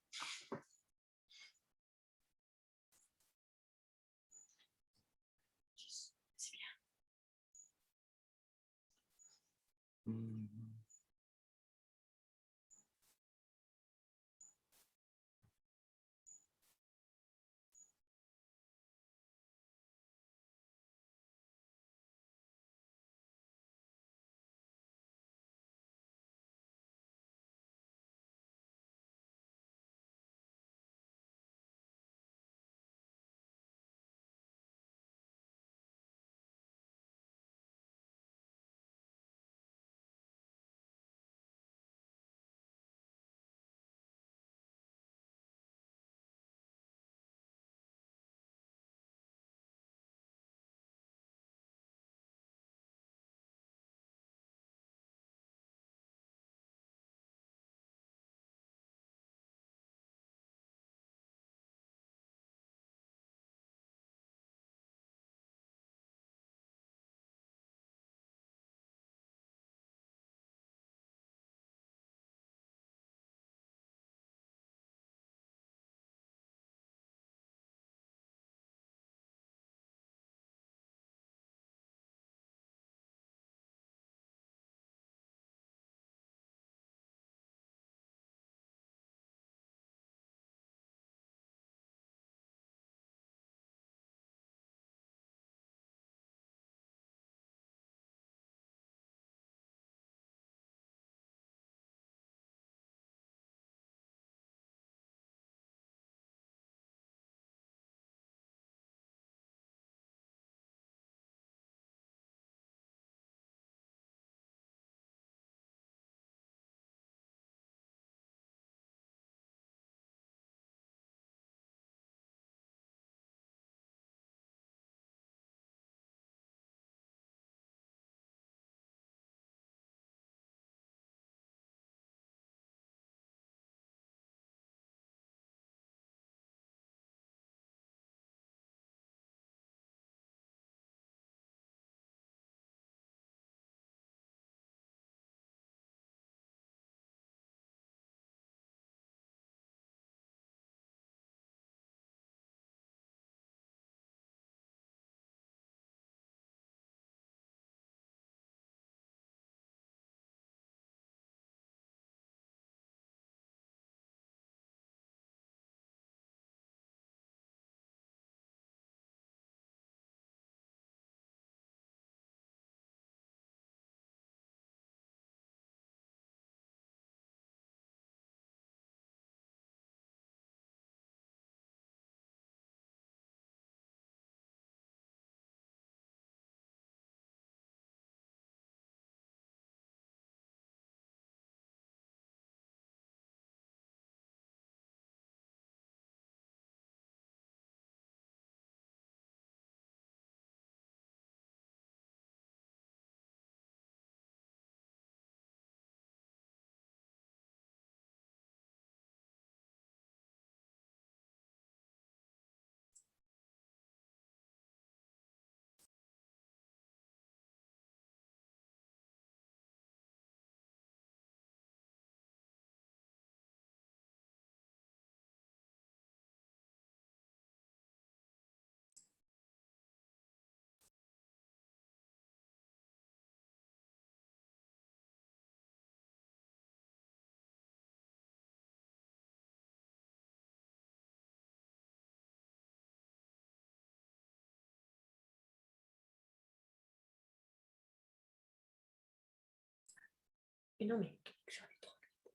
Mais non, mais je vais aller trop vite.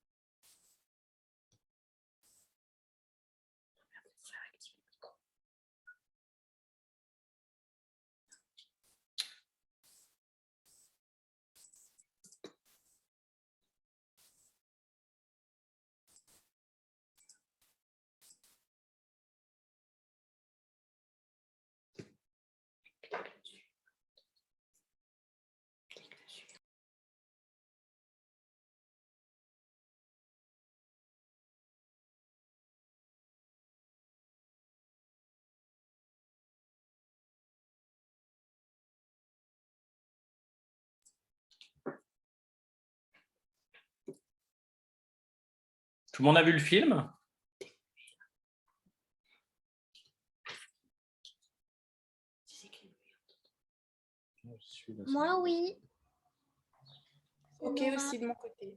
Je vais activer le micro. Clique dessus. Clique dessus. Tout le monde a vu le film? Moi, oui. Ok Nora. aussi de mon côté.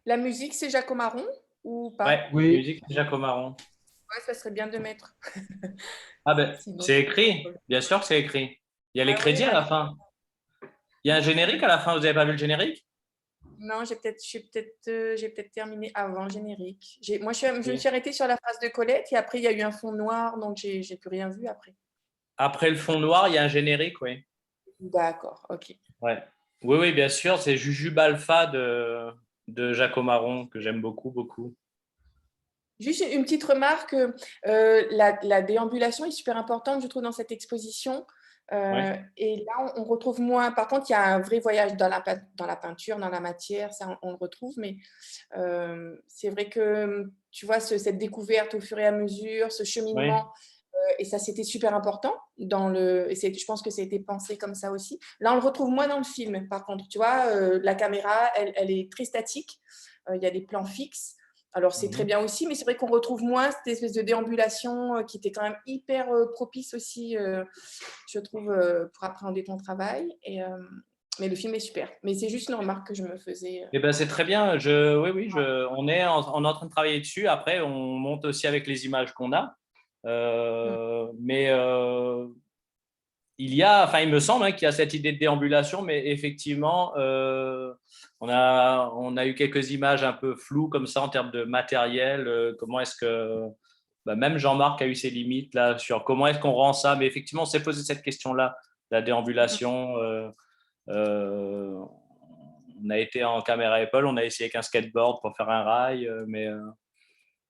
La musique, c'est Jacques Marron ou pas? Ouais, Oui. musique Jacques Marron. Ouais, ça serait bien de mettre. Ah ben, Sinon, c'est écrit. Bien sûr que c'est écrit. Il y a les Ah oui, crédits à la bah, fin. Il y a un générique à la fin. Vous n'avez pas vu le générique? non, j'ai peut-être terminé avant le générique. Moi, je me Oui. suis arrêtée sur la phrase de Colette et après, il y a eu un fond noir, donc j'ai plus rien vu après. Après le fond noir, il y a un générique, oui. D'accord, ok. Ouais. Oui, oui, bien sûr. C'est Jujube Alpha de Jacques Marron que j'aime beaucoup, beaucoup. Juste une petite remarque, la déambulation est super importante, je trouve, dans cette exposition. Ouais. Et là, on retrouve moins. Par contre, il y a un vrai voyage dans la peinture, dans la matière, ça, on le retrouve. Mais c'est vrai que, tu vois, cette découverte au fur et à mesure, ce Oui. cheminement, et ça, c'était super important. Je pense que ça a été pensé comme ça aussi. Là, on le retrouve moins dans le film, par contre. Tu vois, la caméra, elle est très statique. Il y a des plans fixes. Alors, c'est très bien aussi, mais c'est vrai qu'on retrouve moins cette espèce de déambulation qui était quand même hyper propice aussi, je trouve, pour appréhender ton travail. Mais le film est super. Mais c'est juste une remarque que je me faisais. Eh ben, c'est très bien. Oui, oui, on est en train de travailler dessus. Après, on monte aussi avec les images qu'on a. Mais il me semble qu'il y a cette idée de déambulation, mais effectivement, on a eu quelques images un peu floues comme ça en termes de matériel. Comment est-ce que même Jean-Marc a eu ses limites là sur comment est-ce qu'on rend ça. Mais effectivement, on s'est posé cette question-là, la déambulation. On a été en caméra Apple, on a essayé avec un skateboard pour faire un rail, mais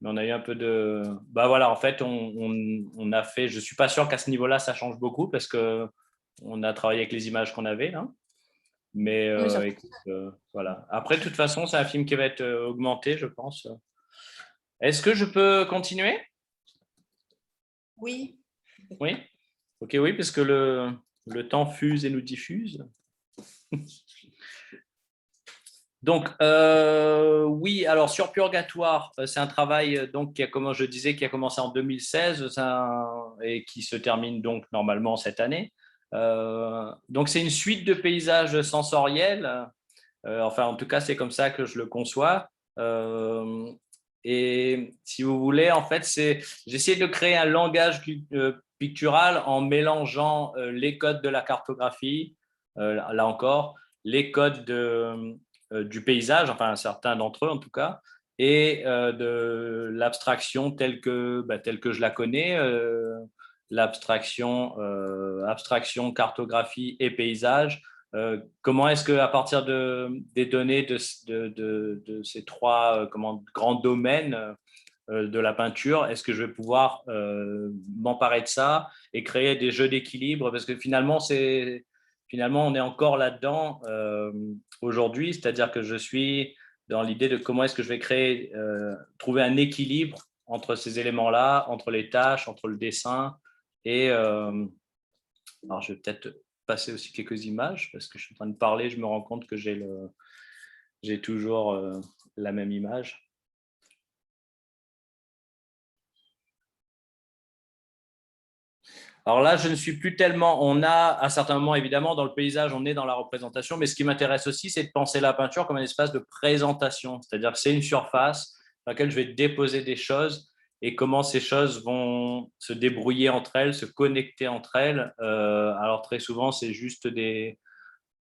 on a eu un peu de… voilà, en fait, on a fait… Je ne suis pas sûr qu'à ce niveau-là, ça change beaucoup parce qu'on a travaillé avec les images qu'on avait. Hein. Mais écoute, voilà. Après, de toute façon, c'est un film qui va être augmenté, je pense. Est-ce que je peux continuer? Oui. Oui? Ok, oui, parce que le temps fuse et nous diffuse. Donc, oui, alors sur Purgatoire, c'est un travail donc, comme je disais, qui a commencé en 2016 et qui se termine donc normalement cette année. Donc, c'est une suite de paysages sensoriels. Enfin, en tout cas, c'est comme ça que je le conçois. Et si vous voulez, en fait, j'ai essayé de créer un langage pictural en mélangeant les codes de la cartographie, là encore, les codes du paysage, enfin certains d'entre eux en tout cas, et de l'abstraction telle que je la connais, abstraction, cartographie et paysage. Comment est-ce qu'à partir des données de ces trois grands domaines de la peinture, est-ce que je vais pouvoir m'emparer de ça et créer des jeux d'équilibre? Parce que finalement, on est encore là-dedans aujourd'hui, c'est-à-dire que je suis dans l'idée de comment est-ce que je vais trouver un équilibre entre ces éléments-là, entre les tâches, entre le dessin et… alors, je vais peut-être passer aussi quelques images parce que je suis en train de parler, je me rends compte que j'ai toujours la même image. Alors là, je ne suis plus tellement… On a, à certains moments, évidemment, dans le paysage, on est dans la représentation, mais ce qui m'intéresse aussi, c'est de penser la peinture comme un espace de présentation, c'est-à-dire que c'est une surface dans laquelle je vais déposer des choses et comment ces choses vont se débrouiller entre elles, se connecter entre elles. Alors très souvent, c'est juste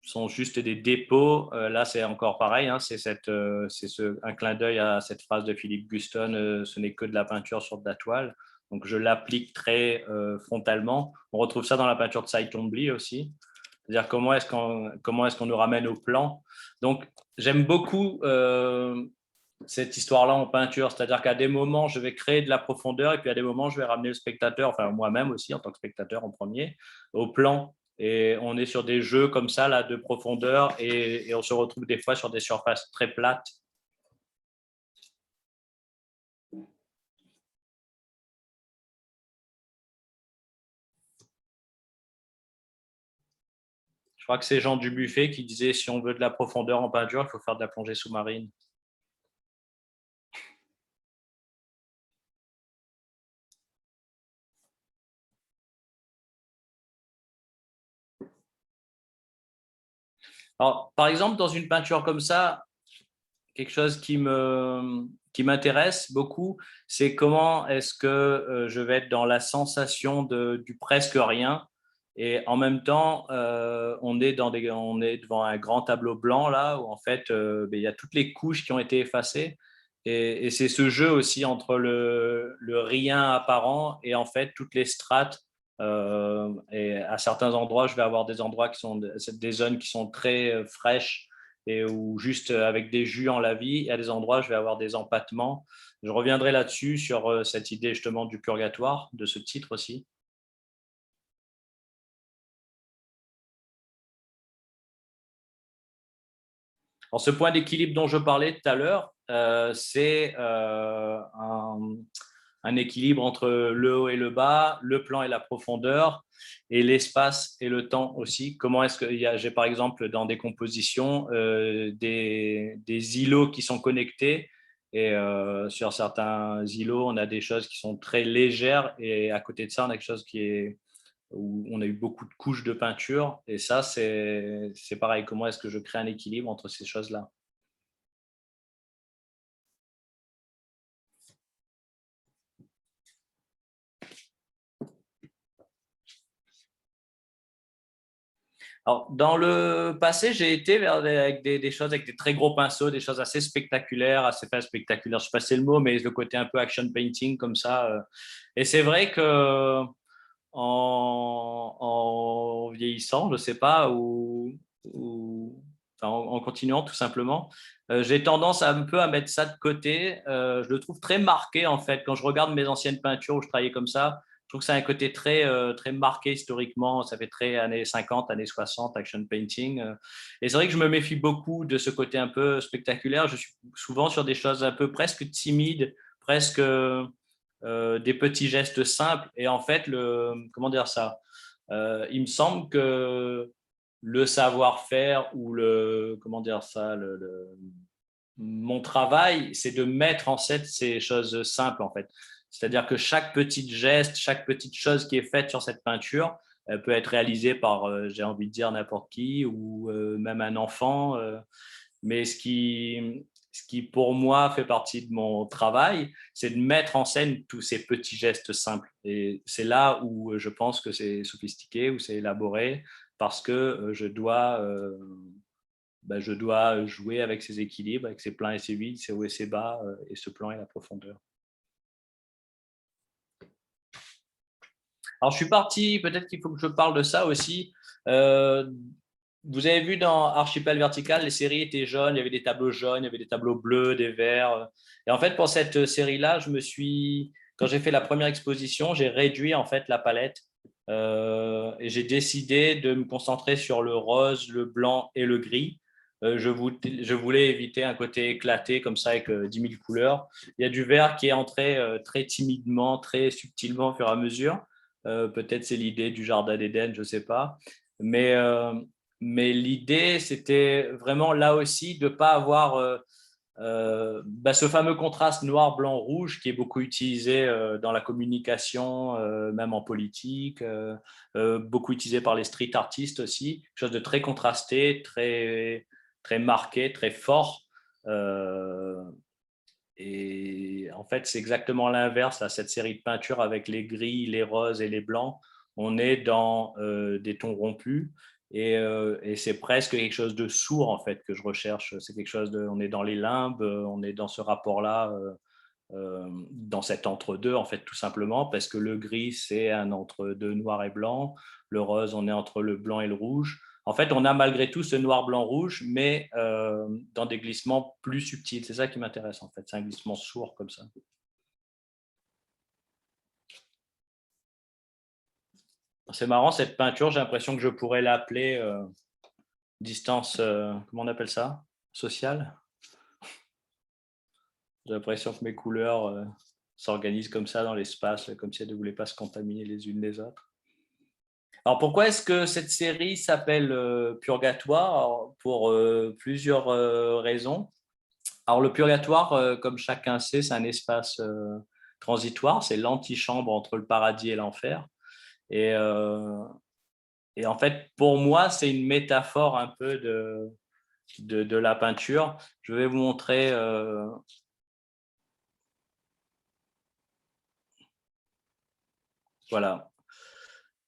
sont juste des dépôts. Là, c'est encore pareil, hein, c'est un clin d'œil à cette phrase de Philippe Guston, ce n'est que de la peinture sur de la toile. Donc, je l'applique très frontalement. On retrouve ça dans la peinture de Cy Twombly aussi. C'est-à-dire comment est-ce qu'on nous ramène au plan. Donc, j'aime beaucoup cette histoire-là en peinture. C'est-à-dire qu'à des moments, je vais créer de la profondeur et puis à des moments, je vais ramener le spectateur, enfin moi-même aussi en tant que spectateur en premier, au plan. Et on est sur des jeux comme ça, là, de profondeur et on se retrouve des fois sur des surfaces très plates. Je crois que c'est Jean Dubuffet qui disait si on veut de la profondeur en peinture, il faut faire de la plongée sous-marine. Alors, par exemple, dans une peinture comme ça, quelque chose qui m'intéresse beaucoup, c'est comment est-ce que je vais être dans la sensation du presque rien. Et en même temps, on est devant un grand tableau blanc là, où en fait, il y a toutes les couches qui ont été effacées. Et c'est ce jeu aussi entre le rien apparent et en fait toutes les strates. Et à certains endroits, je vais avoir des endroits qui sont des zones qui sont très fraîches et où juste avec des jus en la vie, et à des endroits, je vais avoir des empâtements. Je reviendrai là-dessus sur cette idée justement du purgatoire, de ce titre aussi. Alors, ce point d'équilibre dont je parlais tout à l'heure, c'est un équilibre entre le haut et le bas, le plan et la profondeur, et l'espace et le temps aussi. Comment est-ce que j'ai par exemple dans des compositions des îlots qui sont connectés, et sur certains îlots, on a des choses qui sont très légères, et à côté de ça, on a quelque chose où on a eu beaucoup de couches de peinture, et ça, c'est pareil. Comment est-ce que je crée un équilibre entre ces choses-là? Alors, dans le passé, j'ai été avec des choses, avec des très gros pinceaux, des choses assez spectaculaires, assez pas spectaculaires, je ne sais pas si c'est le mot, mais le côté un peu action painting comme ça. Et c'est vrai que en vieillissant, je ne sais pas, enfin, en continuant tout simplement, j'ai tendance un peu à mettre ça de côté. Je le trouve très marqué en fait. Quand je regarde mes anciennes peintures où je travaillais comme ça, je trouve que c'est un côté très marqué historiquement. Ça fait très années 50, années 60, action painting. Et c'est vrai que je me méfie beaucoup de ce côté un peu spectaculaire. Je suis souvent sur des choses un peu presque timides, presque des petits gestes simples. Et en fait, comment dire ça, il me semble que le savoir-faire ou comment dire ça, mon travail, c'est de mettre en scène ces choses simples en fait. C'est-à-dire que chaque petit geste, chaque petite chose qui est faite sur cette peinture, elle peut être réalisée par, j'ai envie de dire, n'importe qui ou même un enfant. Mais ce qui, pour moi, fait partie de mon travail, c'est de mettre en scène tous ces petits gestes simples. Et c'est là où je pense que c'est sophistiqué, où c'est élaboré, parce que je dois jouer avec ces équilibres, avec ces pleins et ces vides, ces hauts et ces bas, et ce plan et la profondeur. Alors, je suis parti, peut-être qu'il faut que je parle de ça aussi. Vous avez vu dans Archipel Vertical, les séries étaient jaunes, il y avait des tableaux jaunes, il y avait des tableaux bleus, des verts. Et en fait, pour cette série-là, quand j'ai fait la première exposition, j'ai réduit en fait la palette et j'ai décidé de me concentrer sur le rose, le blanc et le gris. Je voulais éviter un côté éclaté comme ça avec 10 000 couleurs. Il y a du vert qui est entré très timidement, très subtilement au fur et à mesure. Peut-être c'est l'idée du jardin d'Éden, je ne sais pas. Mais l'idée, c'était vraiment là aussi de ne pas avoir ce fameux contraste noir, blanc, rouge qui est beaucoup utilisé dans la communication, même en politique, beaucoup utilisé par les street artistes aussi. Quelque chose de très contrasté, très, très marqué, très fort. Et en fait, c'est exactement l'inverse, cette série de peintures avec les gris, les roses et les blancs. On est dans des tons rompus. Et c'est presque quelque chose de sourd, en fait, que je recherche. C'est quelque chose de… On est dans les limbes, on est dans ce rapport-là, dans cet entre-deux, en fait, tout simplement, parce que le gris, c'est un entre-deux noir et blanc. Le rose, on est entre le blanc et le rouge. En fait, on a malgré tout ce noir, blanc, rouge, mais dans des glissements plus subtils. C'est ça qui m'intéresse, en fait. C'est un glissement sourd comme ça. C'est marrant, cette peinture, j'ai l'impression que je pourrais l'appeler distance, comment on appelle ça? Sociale. J'ai l'impression que mes couleurs s'organisent comme ça dans l'espace, comme si elles ne voulaient pas se contaminer les unes les autres. Alors, pourquoi est-ce que cette série s'appelle Purgatoire? Alors, pour plusieurs raisons. Alors, le purgatoire, comme chacun sait, c'est un espace transitoire, c'est l'antichambre entre le paradis et l'enfer. Et en fait, pour moi, c'est une métaphore un peu de la peinture. Je vais vous montrer… Voilà.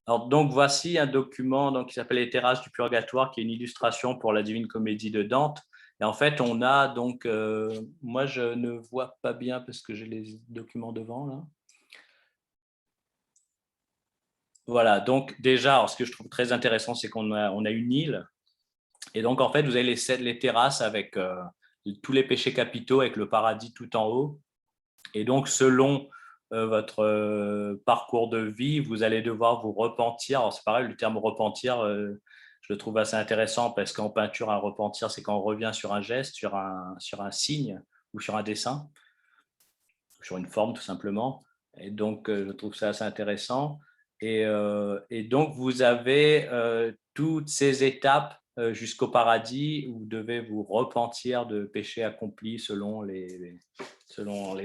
Alors, donc, voici un document donc, qui s'appelle « Les terrasses du purgatoire », qui est une illustration pour la Divine Comédie de Dante. Et en fait, on a donc… moi, je ne vois pas bien parce que j'ai les documents devant, là. Voilà, donc déjà, alors, ce que je trouve très intéressant, c'est qu'on a une île. Et donc, en fait, vous avez les terrasses avec tous les péchés capitaux, avec le paradis tout en haut. Et donc, selon votre parcours de vie, vous allez devoir vous repentir. Alors, c'est pareil, le terme repentir, je le trouve assez intéressant parce qu'en peinture, un repentir, c'est quand on revient sur un geste, sur un signe ou sur un dessin, sur une forme tout simplement. Et donc, je trouve ça assez intéressant. Et donc, vous avez toutes ces étapes jusqu'au paradis où vous devez vous repentir de péchés accomplis selon les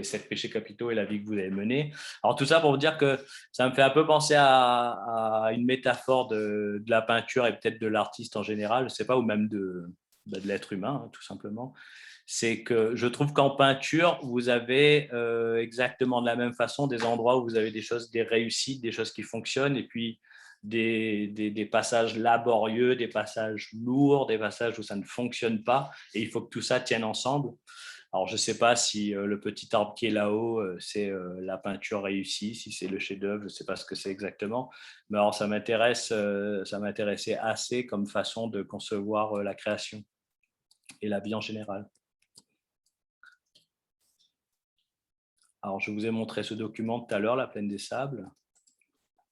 7 péchés capitaux et la vie que vous avez menée. Alors, tout ça pour vous dire que ça me fait un peu penser à une métaphore de la peinture et peut-être de l'artiste en général, je ne sais pas, ou même de l'être humain, hein, tout simplement. C'est que je trouve qu'en peinture, vous avez exactement de la même façon des endroits où vous avez des réussites, des choses qui fonctionnent, et puis des passages laborieux, des passages lourds, des passages où ça ne fonctionne pas, et il faut que tout ça tienne ensemble. Alors, je ne sais pas si le petit arbre qui est là-haut, c'est la peinture réussie, si c'est le chef-d'œuvre, je ne sais pas ce que c'est exactement, mais alors ça m'intéressait assez comme façon de concevoir la création et la vie en général. Alors, je vous ai montré ce document tout à l'heure, La Plaine des Sables.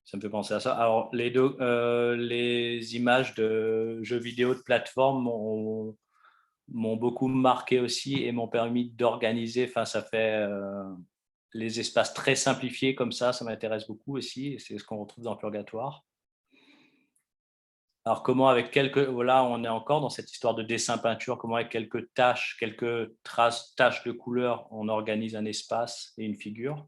Ça me fait penser à ça. Alors, les images de jeux vidéo de plateforme m'ont beaucoup marqué aussi et m'ont permis d'organiser. Enfin, ça fait les espaces très simplifiés comme ça m'intéresse beaucoup aussi. Et c'est ce qu'on retrouve dans Purgatoire. Alors, comment avec voilà, on est encore dans cette histoire de dessin-peinture, comment avec quelques taches de couleur, on organise un espace et une figure.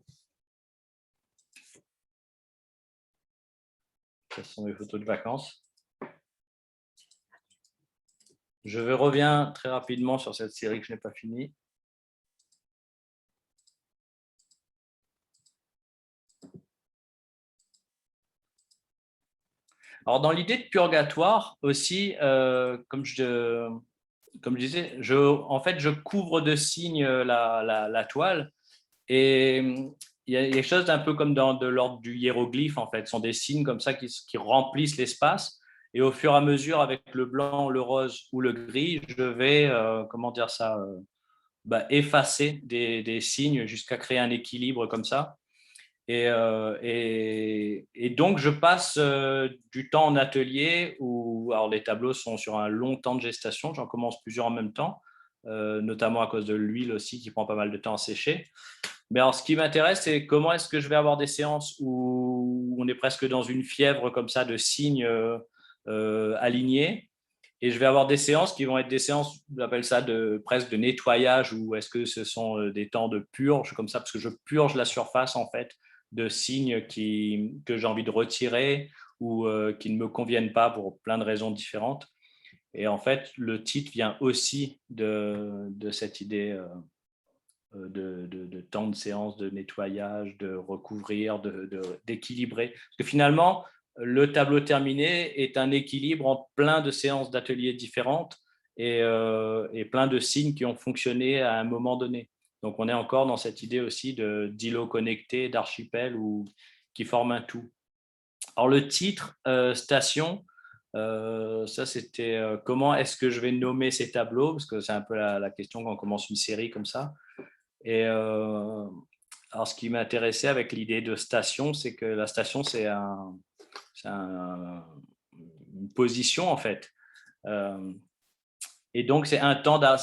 Ce sont des photos de vacances. Je reviens très rapidement sur cette série que je n'ai pas finie. Alors, dans l'idée de purgatoire aussi, comme je disais, en fait, je couvre de signes la toile. Et il y a quelque chose d'un peu comme de l'ordre du hiéroglyphe, en fait. Ce sont des signes comme ça qui remplissent l'espace. Et au fur et à mesure, avec le blanc, le rose ou le gris, je vais, effacer des signes jusqu'à créer un équilibre comme ça. Et donc, je passe du temps en atelier où alors, les tableaux sont sur un long temps de gestation. J'en commence plusieurs en même temps, notamment à cause de l'huile aussi qui prend pas mal de temps à sécher. Mais alors, ce qui m'intéresse, c'est comment est-ce que je vais avoir des séances où on est presque dans une fièvre comme ça de signes alignés. Et je vais avoir des séances qui vont être des séances, j'appelle ça presque de nettoyage, ou est-ce que ce sont des temps de purge comme ça, parce que je purge la surface en fait de signes que j'ai envie de retirer ou qui ne me conviennent pas pour plein de raisons différentes. Et en fait, le titre vient aussi de cette idée de temps de séance, de nettoyage, de recouvrir, d'équilibrer. Parce que finalement, le tableau terminé est un équilibre entre plein de séances d'ateliers différentes et plein de signes qui ont fonctionné à un moment donné. Donc, on est encore dans cette idée aussi d'îlots connectés, d'archipels qui forment un tout. Alors, le titre Station, ça, c'était comment est-ce que je vais nommer ces tableaux, parce que c'est un peu la question quand on commence une série comme ça. Et alors, ce qui m'intéressait avec l'idée de station, c'est que la station, c'est une position, en fait. Et donc, c'est un temps d'arrêt.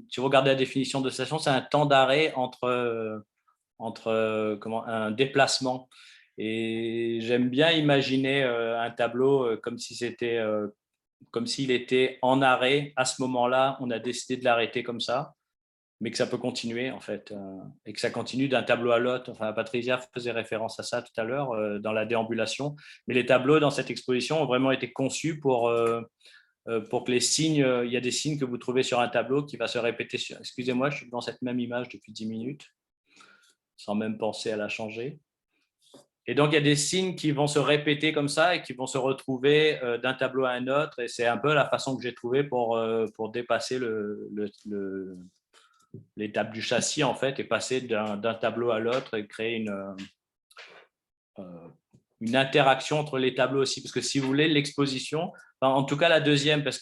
Si vous regardez la définition de station, c'est un temps d'arrêt entre un déplacement. Et j'aime bien imaginer un tableau comme s'il était en arrêt. À ce moment-là, on a décidé de l'arrêter comme ça, mais que ça peut continuer, en fait, et que ça continue d'un tableau à l'autre. Enfin, Patricia faisait référence à ça tout à l'heure dans la déambulation. Mais les tableaux dans cette exposition ont vraiment été conçus pour que les signes, il y a des signes que vous trouvez sur un tableau qui va se répéter. Excusez-moi, je suis dans cette même image depuis 10 minutes, sans même penser à la changer. Et donc, il y a des signes qui vont se répéter comme ça et qui vont se retrouver d'un tableau à un autre. Et c'est un peu la façon que j'ai trouvé pour dépasser l'étape du châssis, en fait, et passer d'un tableau à l'autre et créer une interaction entre les tableaux aussi. Parce que si vous voulez, l'exposition, en tout cas la deuxième, parce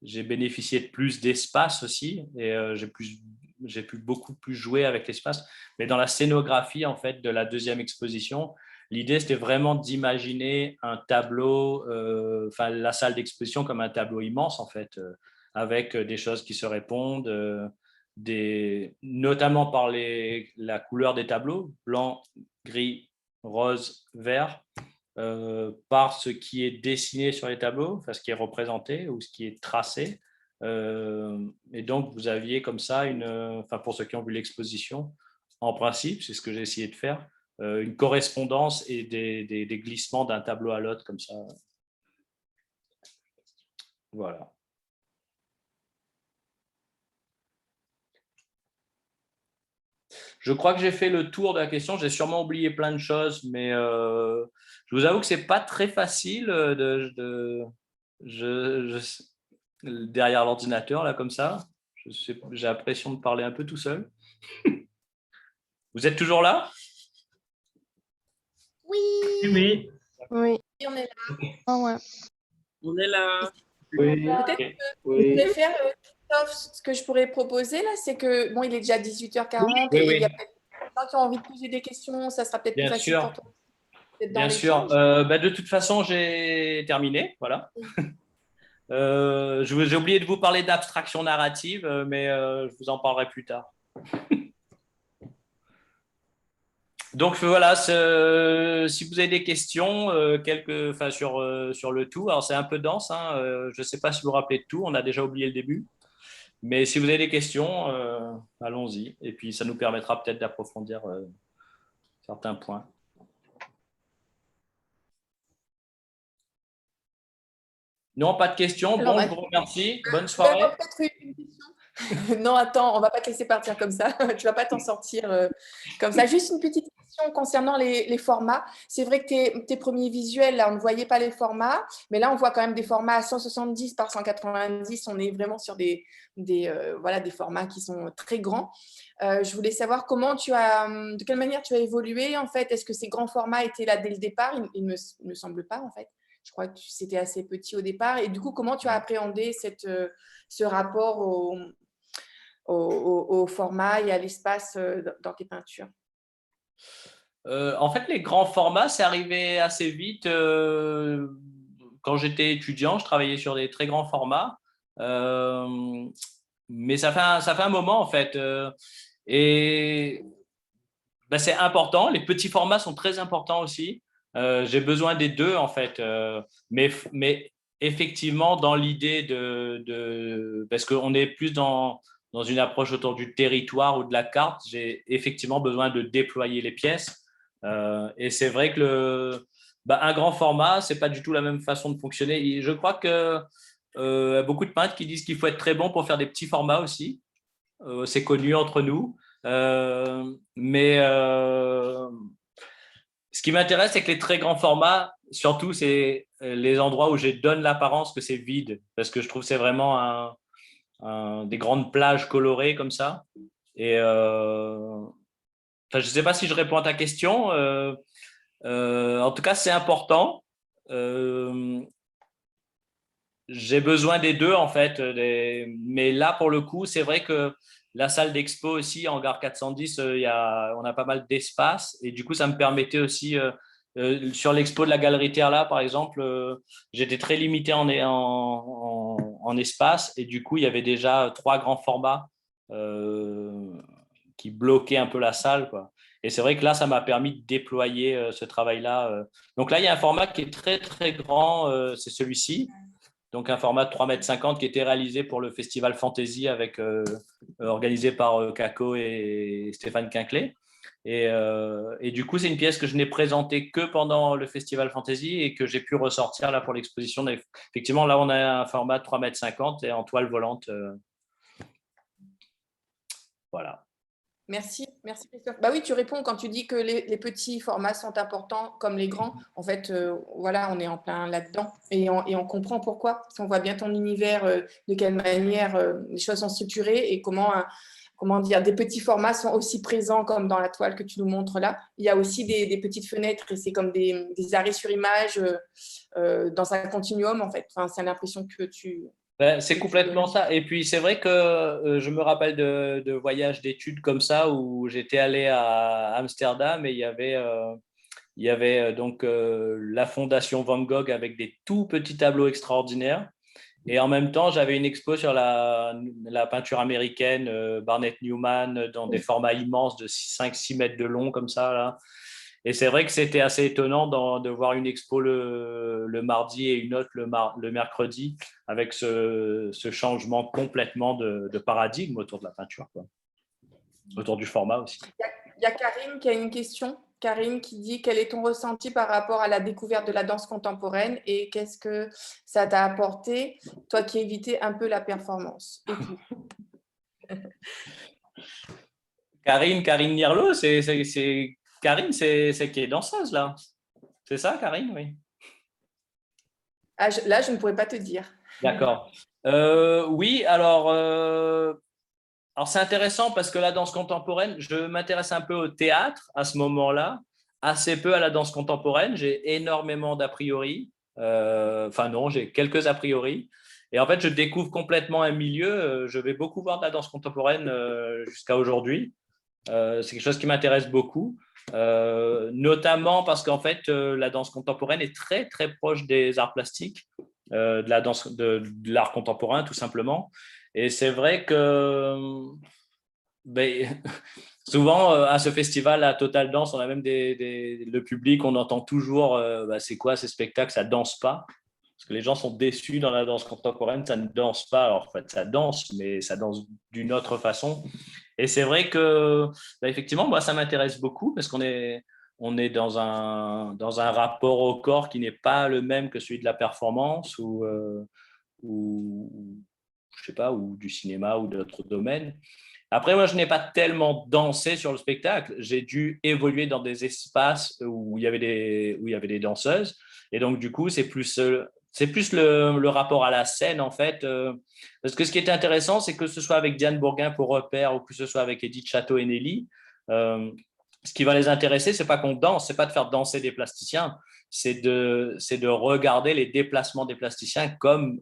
j'ai bénéficié de plus d'espace aussi, et j'ai pu beaucoup plus jouer avec l'espace. Mais dans la scénographie, en fait, de la deuxième exposition, l'idée, c'était vraiment d'imaginer un tableau, la salle d'exposition comme un tableau immense, en fait, avec des choses qui se répondent, notamment par la couleur des tableaux, blanc, gris, rose, vert, par ce qui est dessiné sur les tableaux, enfin, ce qui est représenté ou ce qui est tracé. Et donc, vous aviez comme ça, pour ceux qui ont vu l'exposition, en principe, c'est ce que j'ai essayé de faire, une correspondance et des glissements d'un tableau à l'autre comme ça. Voilà. Je crois que j'ai fait le tour de la question. J'ai sûrement oublié plein de choses, mais je vous avoue que ce n'est pas très facile derrière l'ordinateur, là, comme ça. J'ai l'impression de parler un peu tout seul. Vous êtes toujours là? Oui. Oui. Oui. Et on est là. Oh, ouais. On est là. Oui. Peut-être que Oui. je vais faire, Christophe, ce que je pourrais proposer là, c'est que, bon, il est déjà 18h40 Oui, et oui. il y a peut-être des gens qui ont envie de poser des questions, ça sera peut-être plus Bien facile sûr. pour toi d'être dans Bien sûr. l'échange. De toute façon, j'ai terminé. Voilà. J'ai oublié de vous parler d'abstraction narrative, mais je vous en parlerai plus tard. Donc voilà, si vous avez des questions sur le tout, alors c'est un peu dense, hein, je ne sais pas si vous vous rappelez de tout, on a déjà oublié le début, mais si vous avez des questions, allons-y, et puis ça nous permettra peut-être d'approfondir certains points. Non, pas de questions. Alors, Bon, je vous remercie. Bonne soirée. peut-être une question. Non, attends, on ne va pas te laisser partir comme ça. Tu ne vas pas t'en sortir comme ça. Juste une petite question concernant les formats. C'est vrai que tes premiers visuels, là, on ne voyait pas les formats, mais là, on voit quand même des formats à 170 par 190. On est vraiment sur des formats qui sont très grands. Je voulais savoir de quelle manière tu as évolué, en fait. Est-ce que ces grands formats étaient là dès le départ? Il ne me semble pas, en fait. Je crois que c'était assez petit au départ. Et du coup, comment tu as appréhendé ce rapport au format et à l'espace dans tes peintures? En fait, les grands formats, c'est arrivé assez vite. Quand j'étais étudiant, je travaillais sur des très grands formats. Mais ça fait un moment, en fait. Et c'est important. Les petits formats sont très importants aussi. J'ai besoin des deux, en fait. Mais effectivement, dans l'idée parce qu'on est plus dans une approche autour du territoire ou de la carte, j'ai effectivement besoin de déployer les pièces. Et c'est vrai que un grand format, ce n'est pas du tout la même façon de fonctionner. Et je crois que beaucoup de peintres qui disent qu'il faut être très bon pour faire des petits formats aussi. C'est connu entre nous. Mais Ce qui m'intéresse, c'est que les très grands formats, surtout, c'est les endroits où je donne l'apparence que c'est vide, parce que je trouve que c'est vraiment des grandes plages colorées comme ça. Et je ne sais pas si je réponds à ta question. En tout cas, c'est important. J'ai besoin des deux, en fait. Mais là, pour le coup, c'est vrai que la salle d'expo aussi, en gare 410, on a pas mal d'espace. Et du coup, ça me permettait aussi, sur l'expo de la Galerie Terre-là, par exemple, j'étais très limité en espace. Et du coup, il y avait déjà 3 grands formats qui bloquaient un peu la salle, quoi. Et c'est vrai que là, ça m'a permis de déployer ce travail-là. Donc là, il y a un format qui est très, très grand, c'est celui-ci. Donc un format de 3,50 m qui était réalisé pour le Festival Fantasy organisé par Kako et Stéphane Quinclé. Et du coup, c'est une pièce que je n'ai présentée que pendant le Festival Fantasy et que j'ai pu ressortir là pour l'exposition. Effectivement, là, on a un format de 3,50 m et en toile volante. Voilà. Merci Christophe. Bah oui, tu réponds quand tu dis que les petits formats sont importants comme les grands. En fait, voilà, on est en plein là-dedans et on comprend pourquoi. Parce qu'on voit bien ton univers, de quelle manière les choses sont structurées et comment dire, des petits formats sont aussi présents comme dans la toile que tu nous montres là. Il y a aussi des petites fenêtres et c'est comme des arrêts sur image dans un continuum en fait. Enfin, c'est l'impression que tu… C'est complètement ça. Et puis, c'est vrai que je me rappelle de voyages d'études comme ça où j'étais allé à Amsterdam et il y avait donc la Fondation Van Gogh avec des tout petits tableaux extraordinaires. Et en même temps, j'avais une expo sur la peinture américaine, Barnett Newman, dans des formats immenses de 5-6 mètres de long comme ça, là. Et c'est vrai que c'était assez étonnant de voir une expo le mardi et une autre le mercredi, avec ce changement complètement de paradigme autour de la peinture, quoi. Autour du format aussi. Il y a Karine qui a une question. Karine qui dit quel est ton ressenti par rapport à la découverte de la danse contemporaine et qu'est-ce que ça t'a apporté, toi qui évitais un peu la performance et tout. Karine Nierlo, Karine, c'est qui est danseuse, là. C'est ça, Karine, oui. Ah, là, je ne pourrais pas te dire. D'accord. Oui, alors c'est intéressant parce que la danse contemporaine, je m'intéresse un peu au théâtre à ce moment-là, assez peu à la danse contemporaine. J'ai énormément d'a priori. Enfin non, j'ai quelques a priori. Et en fait, je découvre complètement un milieu. Je vais beaucoup voir de la danse contemporaine jusqu'à aujourd'hui. C'est quelque chose qui m'intéresse beaucoup, notamment parce qu'en fait, la danse contemporaine est très, très proche des arts plastiques, de l'art contemporain, tout simplement. Et c'est vrai que souvent, à ce festival, à Total Danse, on a même le public, on entend toujours c'est quoi ces spectacles, ça ne danse pas. Parce que les gens sont déçus dans la danse contemporaine, ça ne danse pas. Alors, en fait, ça danse, mais ça danse d'une autre façon. Et c'est vrai que, effectivement, moi, ça m'intéresse beaucoup parce qu'on est dans un rapport au corps qui n'est pas le même que celui de la performance ou je sais pas, ou du cinéma ou d'autres domaines. Après, moi, je n'ai pas tellement dansé sur le spectacle. J'ai dû évoluer dans des espaces où il y avait des danseuses. Et donc, du coup, c'est plus le rapport à la scène, en fait. Parce que ce qui était intéressant, c'est que ce soit avec Diane Bourguin pour Repère ou que ce soit avec Edith Château et Nelly, ce qui va les intéresser, c'est pas qu'on danse, c'est pas de faire danser des plasticiens, c'est de regarder les déplacements des plasticiens comme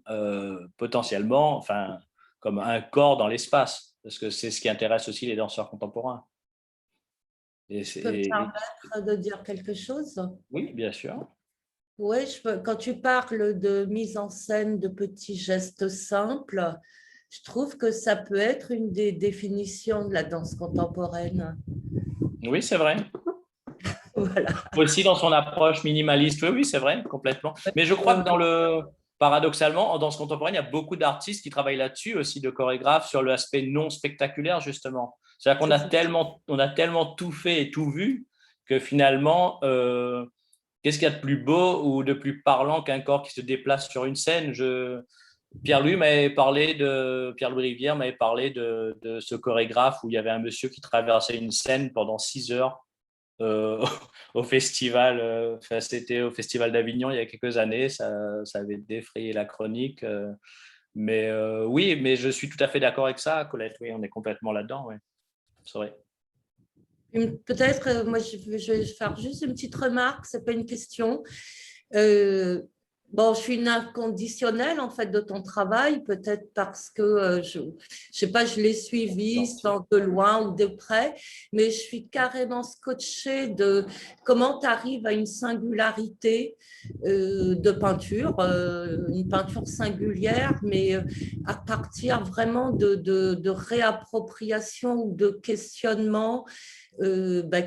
potentiellement, enfin, comme un corps dans l'espace. Parce que c'est ce qui intéresse aussi les danseurs contemporains. Je peux me permettre de dire quelque chose? Oui, bien sûr. Oui, quand tu parles de mise en scène de petits gestes simples, je trouve que ça peut être une des définitions de la danse contemporaine. Oui, c'est vrai. Voilà. Aussi dans son approche minimaliste, oui, c'est vrai, complètement. Mais je crois que paradoxalement, en danse contemporaine, il y a beaucoup d'artistes qui travaillent là-dessus aussi, de chorégraphes, sur l'aspect non spectaculaire, justement. C'est-à-dire qu'on a tellement tout fait et tout vu que finalement, qu'est-ce qu'il y a de plus beau ou de plus parlant qu'un corps qui se déplace sur une scène? Pierre-Louis Rivière m'avait parlé de ce chorégraphe où il y avait un monsieur qui traversait une scène pendant 6 heures au festival. C'était au Festival d'Avignon il y a quelques années. Ça avait défrayé la chronique. Mais oui, mais je suis tout à fait d'accord avec ça, Colette. Oui, on est complètement là-dedans. Oui. C'est vrai. Peut-être, moi, je vais faire juste une petite remarque, ce n'est pas une question. Bon, je suis une inconditionnelle en fait de ton travail, peut-être parce que je sais pas, je l'ai suivi sans de loin ou de près, mais je suis carrément scotchée de comment tu arrives à une singularité de peinture, une peinture singulière, mais à partir vraiment de réappropriation ou de questionnement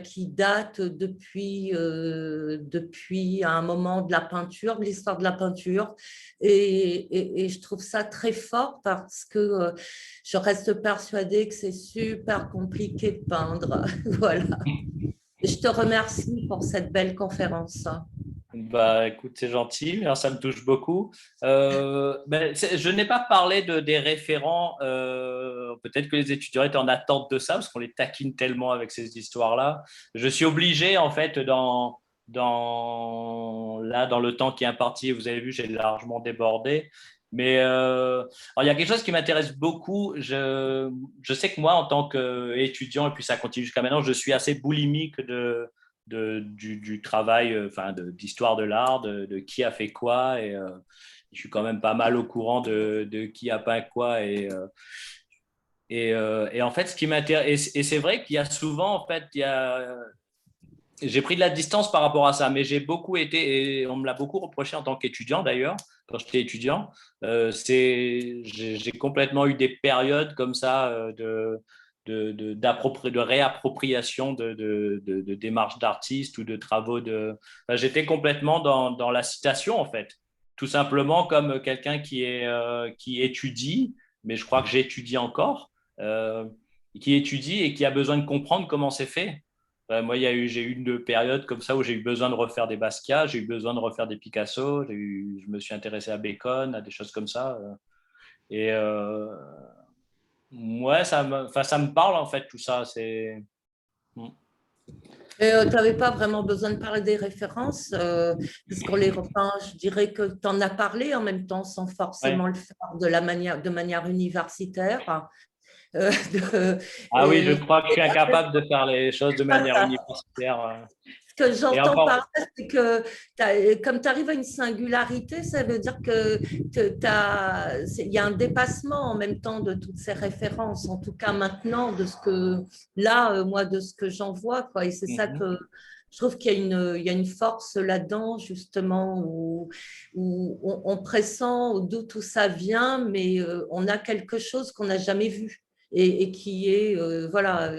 qui date depuis un moment de la peinture, de l'histoire de la peinture. Et je trouve ça très fort parce que je reste persuadée que c'est super compliqué de peindre. Voilà. Et je te remercie pour cette belle conférence. Bah, écoute, c'est gentil, alors ça me touche beaucoup. Je n'ai pas parlé des référents. Peut-être que les étudiants étaient en attente de ça, parce qu'on les taquine tellement avec ces histoires-là. Je suis obligé, en fait, dans le temps qui est imparti, vous avez vu, j'ai largement débordé. Mais alors, il y a quelque chose qui m'intéresse beaucoup. Je sais que moi, en tant qu'étudiant, et puis ça continue jusqu'à maintenant, je suis assez boulimique du travail, d'histoire de l'art, de qui a fait quoi. Et je suis quand même pas mal au courant de qui a peint quoi. Et en fait, ce qui m'intéresse, et c'est vrai qu'il y a souvent, en fait, j'ai pris de la distance par rapport à ça, mais j'ai beaucoup été, et on me l'a beaucoup reproché en tant qu'étudiant d'ailleurs, quand j'étais étudiant, j'ai complètement eu des périodes comme ça de réappropriation de démarches d'artistes ou de travaux j'étais complètement dans la citation en fait, tout simplement comme quelqu'un qui étudie, mais je crois que j'étudie encore, qui étudie et qui a besoin de comprendre comment c'est fait. Moi, j'ai eu une période comme ça où j'ai eu besoin de refaire des Basquiat, j'ai eu besoin de refaire des Picasso, je me suis intéressé à Bacon, à des choses comme ça. Et ouais, ça me parle en fait, tout ça. Tu n'avais pas vraiment besoin de parler des références, parce qu'on je dirais que tu en as parlé en même temps sans forcément le faire de manière universitaire. Oui, je crois que je suis incapable de faire les choses de manière universitaire. Ce que j'entends par là, c'est que comme tu arrives à une singularité, ça veut dire qu'il y a un dépassement en même temps de toutes ces références, en tout cas maintenant, de ce que j'en vois, quoi. Et c'est ça que je trouve qu'il y a une force là-dedans, justement, où on pressent d'où tout ça vient, mais on a quelque chose qu'on n'a jamais vu. Et qui est, voilà.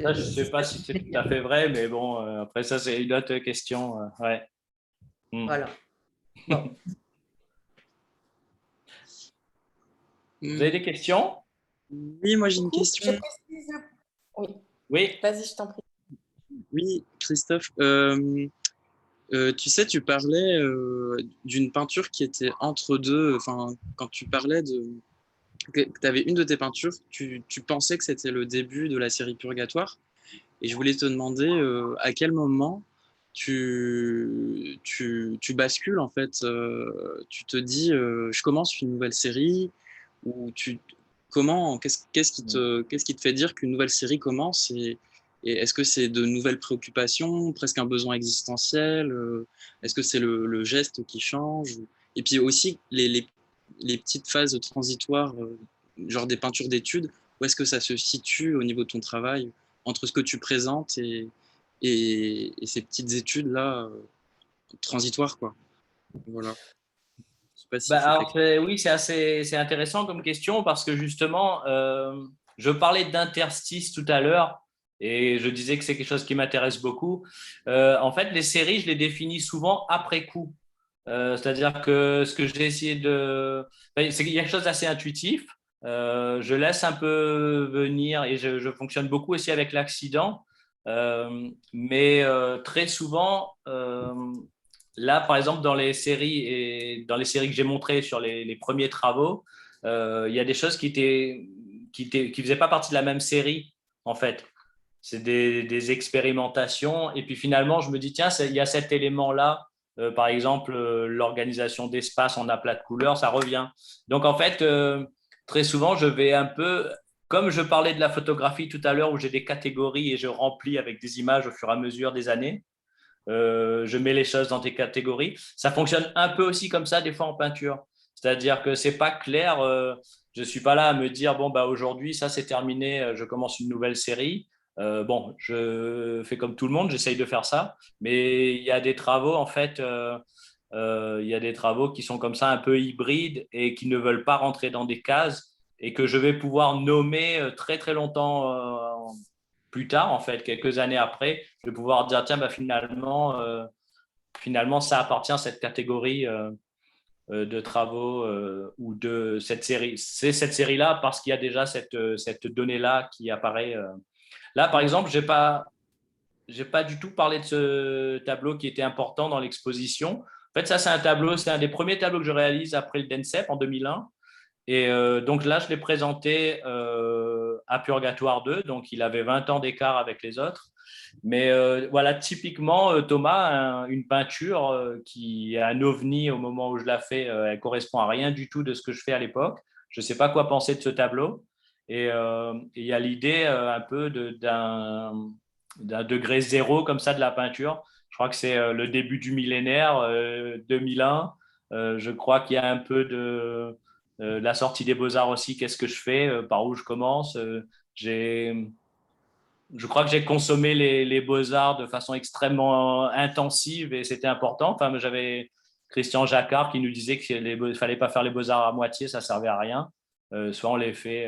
Ça, je ne sais pas si c'est tout à fait vrai, mais bon, après ça, c'est une autre question. Ouais. Voilà. Bon. Vous avez des questions? Oui, moi j'ai une question. Oui. Oui. Vas-y, je t'en prie. Oui, Christophe. Tu sais, tu parlais d'une peinture qui était entre deux. Enfin, quand tu parlais que tu avais une de tes peintures, tu pensais que c'était le début de la série Purgatoire. Et je voulais te demander à quel moment tu bascules, en fait. Tu te dis, je commence une nouvelle série, ou qu'est-ce qui te fait dire qu'une nouvelle série commence, et est-ce que c'est de nouvelles préoccupations, presque un besoin existentiel, est-ce que c'est le geste qui change, et puis aussi les petites phases transitoires, genre des peintures d'études, où est-ce que ça se situe au niveau de ton travail, entre ce que tu présentes et ces petites études-là transitoires, quoi. Voilà. Je sais pas si oui, c'est intéressant comme question parce que justement, je parlais d'interstice tout à l'heure et je disais que c'est quelque chose qui m'intéresse beaucoup. En fait, les séries, je les définis souvent après coup. C'est-à-dire que ce que j'ai essayé c'est qu'il y a quelque chose d'assez intuitif. Je laisse un peu venir et je fonctionne beaucoup aussi avec l'accident. Mais très souvent, là, par exemple, dans les séries que j'ai montrées sur les premiers travaux, il y a des choses qui faisaient pas partie de la même série, en fait. c'est des expérimentations. Et puis finalement, je me dis, tiens, il y a cet élément-là. Par exemple, l'organisation d'espace en aplat de couleurs, ça revient. Donc en fait, très souvent, je vais un peu, comme je parlais de la photographie tout à l'heure, où j'ai des catégories et je remplis avec des images au fur et à mesure des années. Je mets les choses dans des catégories. Ça fonctionne un peu aussi comme ça des fois en peinture. C'est-à-dire que c'est pas clair. Je suis pas là à me dire bon bah aujourd'hui ça c'est terminé, je commence une nouvelle série. Bon, je fais comme tout le monde, j'essaye de faire ça, mais il y a des travaux en fait. Il y a des travaux qui sont comme ça un peu hybrides et qui ne veulent pas rentrer dans des cases et que je vais pouvoir nommer très très longtemps plus tard, en fait, quelques années après, je vais pouvoir dire tiens, bah, finalement, ça appartient à cette catégorie de travaux ou de cette série. C'est cette série-là parce qu'il y a déjà cette donnée-là qui apparaît. Là, par exemple, je n'ai pas du tout parlé de ce tableau qui était important dans l'exposition. En fait, ça, c'est un des premiers tableaux que je réalise après le DENSEP en 2001. Et donc là, je l'ai présenté à Purgatoire 2, donc il avait 20 ans d'écart avec les autres. Mais voilà, typiquement, Thomas, une peinture qui est un ovni au moment où je la fais, elle correspond à rien du tout de ce que je fais à l'époque. Je ne sais pas quoi penser de ce tableau. Et il y a l'idée un peu d'un degré zéro comme ça de la peinture. Je crois que c'est le début du millénaire, 2001. Je crois qu'il y a un peu de la sortie des Beaux-Arts aussi. Qu'est-ce que je fais? Par où je commence? Je crois que j'ai consommé les Beaux-Arts de façon extrêmement intensive et c'était important. Enfin, j'avais Christian Jacquard qui nous disait qu'il ne fallait pas faire les Beaux-Arts à moitié, ça ne servait à rien. Soit on les fait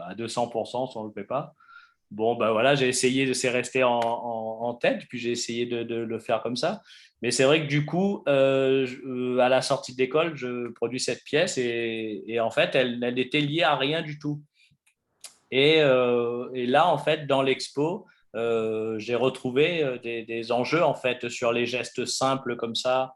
à 200%, soit on ne le fait pas. Bon, ben voilà, j'ai essayé, c'est resté en tête, puis j'ai essayé de le faire comme ça. Mais c'est vrai que du coup, à la sortie d'école, je produis cette pièce et en fait, elle était liée à rien du tout. Et là, en fait, dans l'expo, j'ai retrouvé des enjeux en fait sur les gestes simples comme ça,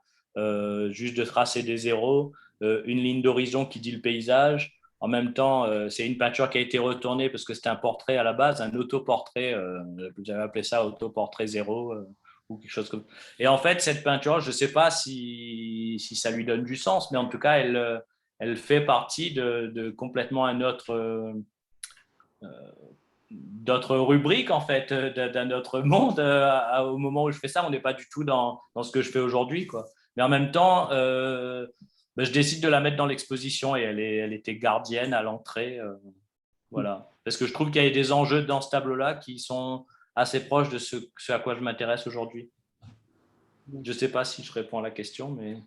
juste de tracer des zéros, une ligne d'horizon qui dit le paysage. En même temps, c'est une peinture qui a été retournée parce que c'était un portrait à la base, un autoportrait. J'avais appelé ça autoportrait zéro ou quelque chose comme ça. Et en fait, cette peinture, je ne sais pas si ça lui donne du sens, mais en tout cas, elle fait partie de complètement un autre d'autres rubriques en fait d'un autre monde. Au moment où je fais ça, on n'est pas du tout dans ce que je fais aujourd'hui, quoi. Mais en même temps, je décide de la mettre dans l'exposition et elle était gardienne à l'entrée, voilà, parce que je trouve qu'il y a des enjeux dans ce tableau-là qui sont assez proches de ce à quoi je m'intéresse aujourd'hui. Je ne sais pas si je réponds à la question, mais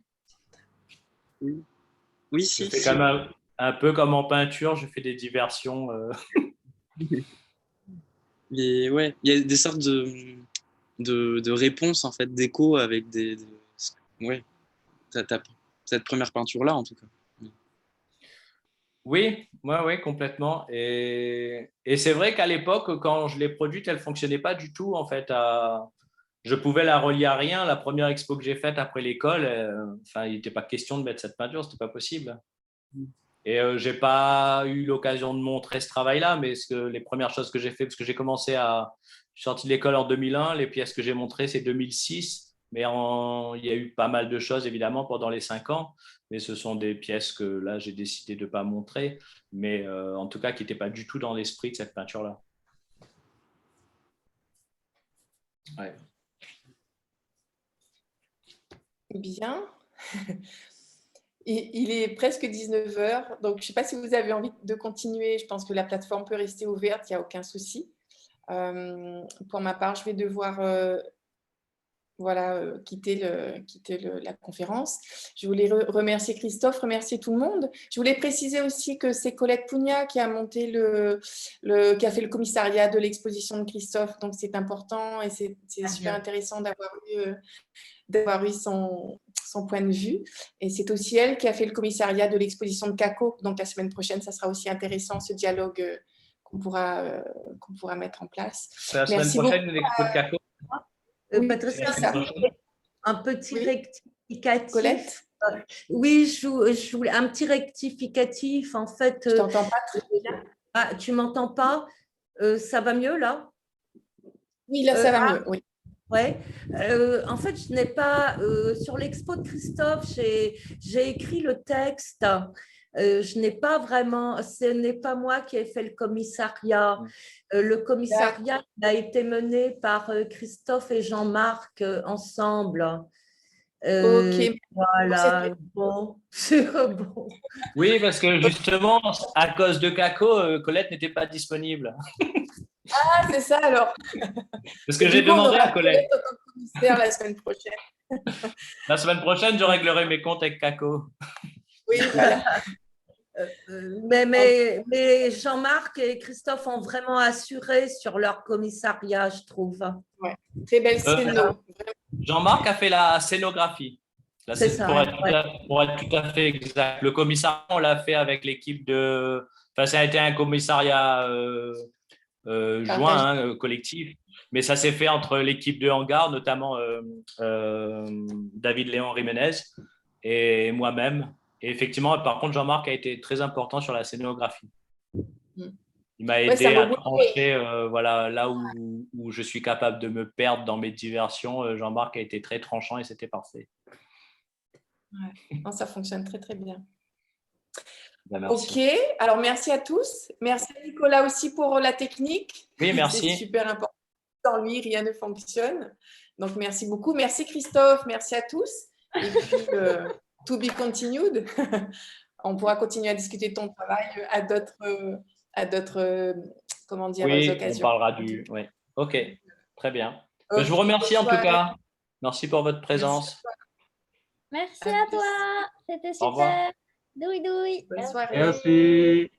oui, si. C'est quand même un peu comme en peinture, je fais des diversions. Mais ouais, il y a des sortes de réponses, en fait, d'écho avec ouais, cette première peinture-là, en tout cas. Oui, complètement. Et c'est vrai qu'à l'époque, quand je l'ai produite, elle ne fonctionnait pas du tout, en fait. Je pouvais la relier à rien. La première expo que j'ai faite après l'école, il n'était pas question de mettre cette peinture, ce n'était pas possible. Et je n'ai pas eu l'occasion de montrer ce travail-là, mais les premières choses que j'ai fait, parce que je suis sorti de l'école en 2001, les pièces que j'ai montrées, c'est 2006, mais il y a eu pas mal de choses, évidemment, pendant les 5 ans, mais ce sont des pièces que là, j'ai décidé de ne pas montrer, mais en tout cas, qui n'étaient pas du tout dans l'esprit de cette peinture-là. Ouais. Bien. Il est presque 19h, donc je ne sais pas si vous avez envie de continuer. Je pense que la plateforme peut rester ouverte, il n'y a aucun souci. Pour ma part, je vais devoir quitter la conférence. Je voulais remercier Christophe, remercier tout le monde. Je voulais préciser aussi que c'est Colette Pugna qui a monté qui a fait le commissariat de l'exposition de Christophe, donc c'est important et c'est super intéressant d'avoir eu son point de vue. Et c'est aussi elle qui a fait le commissariat de l'exposition de Kako. Donc la semaine prochaine, ça sera aussi intéressant, ce dialogue qu'on pourra mettre en place. La semaine prochaine, l'expo de Kako. Patricia, un petit rectificatif. Colette ? Oui, je voulais un petit rectificatif. En fait, je t'entends pas très bien. Ah, tu m'entends pas? Ça va mieux là? Oui, là, ça va mieux. Oui. Ouais. En fait, je n'ai pas sur l'expo de Christophe, j'ai écrit le texte. Je n'ai pas vraiment, ce n'est pas moi qui ai fait le commissariat. Le commissariat a été mené par Christophe et Jean-Marc ensemble. Ok. Voilà. Bon. Bon. Oui, parce que justement, à cause de Kako, Colette n'était pas disponible. Ah, c'est ça alors. Parce que j'ai demandé à Colette. En tant que commissaire la semaine prochaine. La semaine prochaine, je réglerai mes comptes avec Kako. Oui, voilà. Mais Jean-Marc et Christophe ont vraiment assuré sur leur commissariat, je trouve. Ouais. Très belle scéno. Jean-Marc a fait la scénographie. C'est ça, pour être tout à fait exact. Le commissariat, on l'a fait avec l'équipe de… Enfin, ça a été un commissariat joint, collectif. Mais ça s'est fait entre l'équipe de hangar, notamment David Léon Jiménez et moi-même. Et effectivement, par contre, Jean-Marc a été très important sur la scénographie. Il m'a aidé à trancher voilà, là où je suis capable de me perdre dans mes diversions. Jean-Marc a été très tranchant et c'était parfait. Ouais. Non, ça fonctionne très, très bien. Ben, merci. Ok, alors merci à tous. Merci à Nicolas aussi pour la technique. Oui, merci. C'est super important. Sans lui, rien ne fonctionne. Donc, merci beaucoup. Merci Christophe, merci à tous. Et puis, to be continued. On pourra continuer à discuter de ton travail à d'autres comment dire, occasions. On parlera du… Oui, ok, très bien. Okay. Je vous remercie en tout cas. Merci pour votre présence. Merci à toi. C'était super. Douille, douille. Bonne soirée. Merci.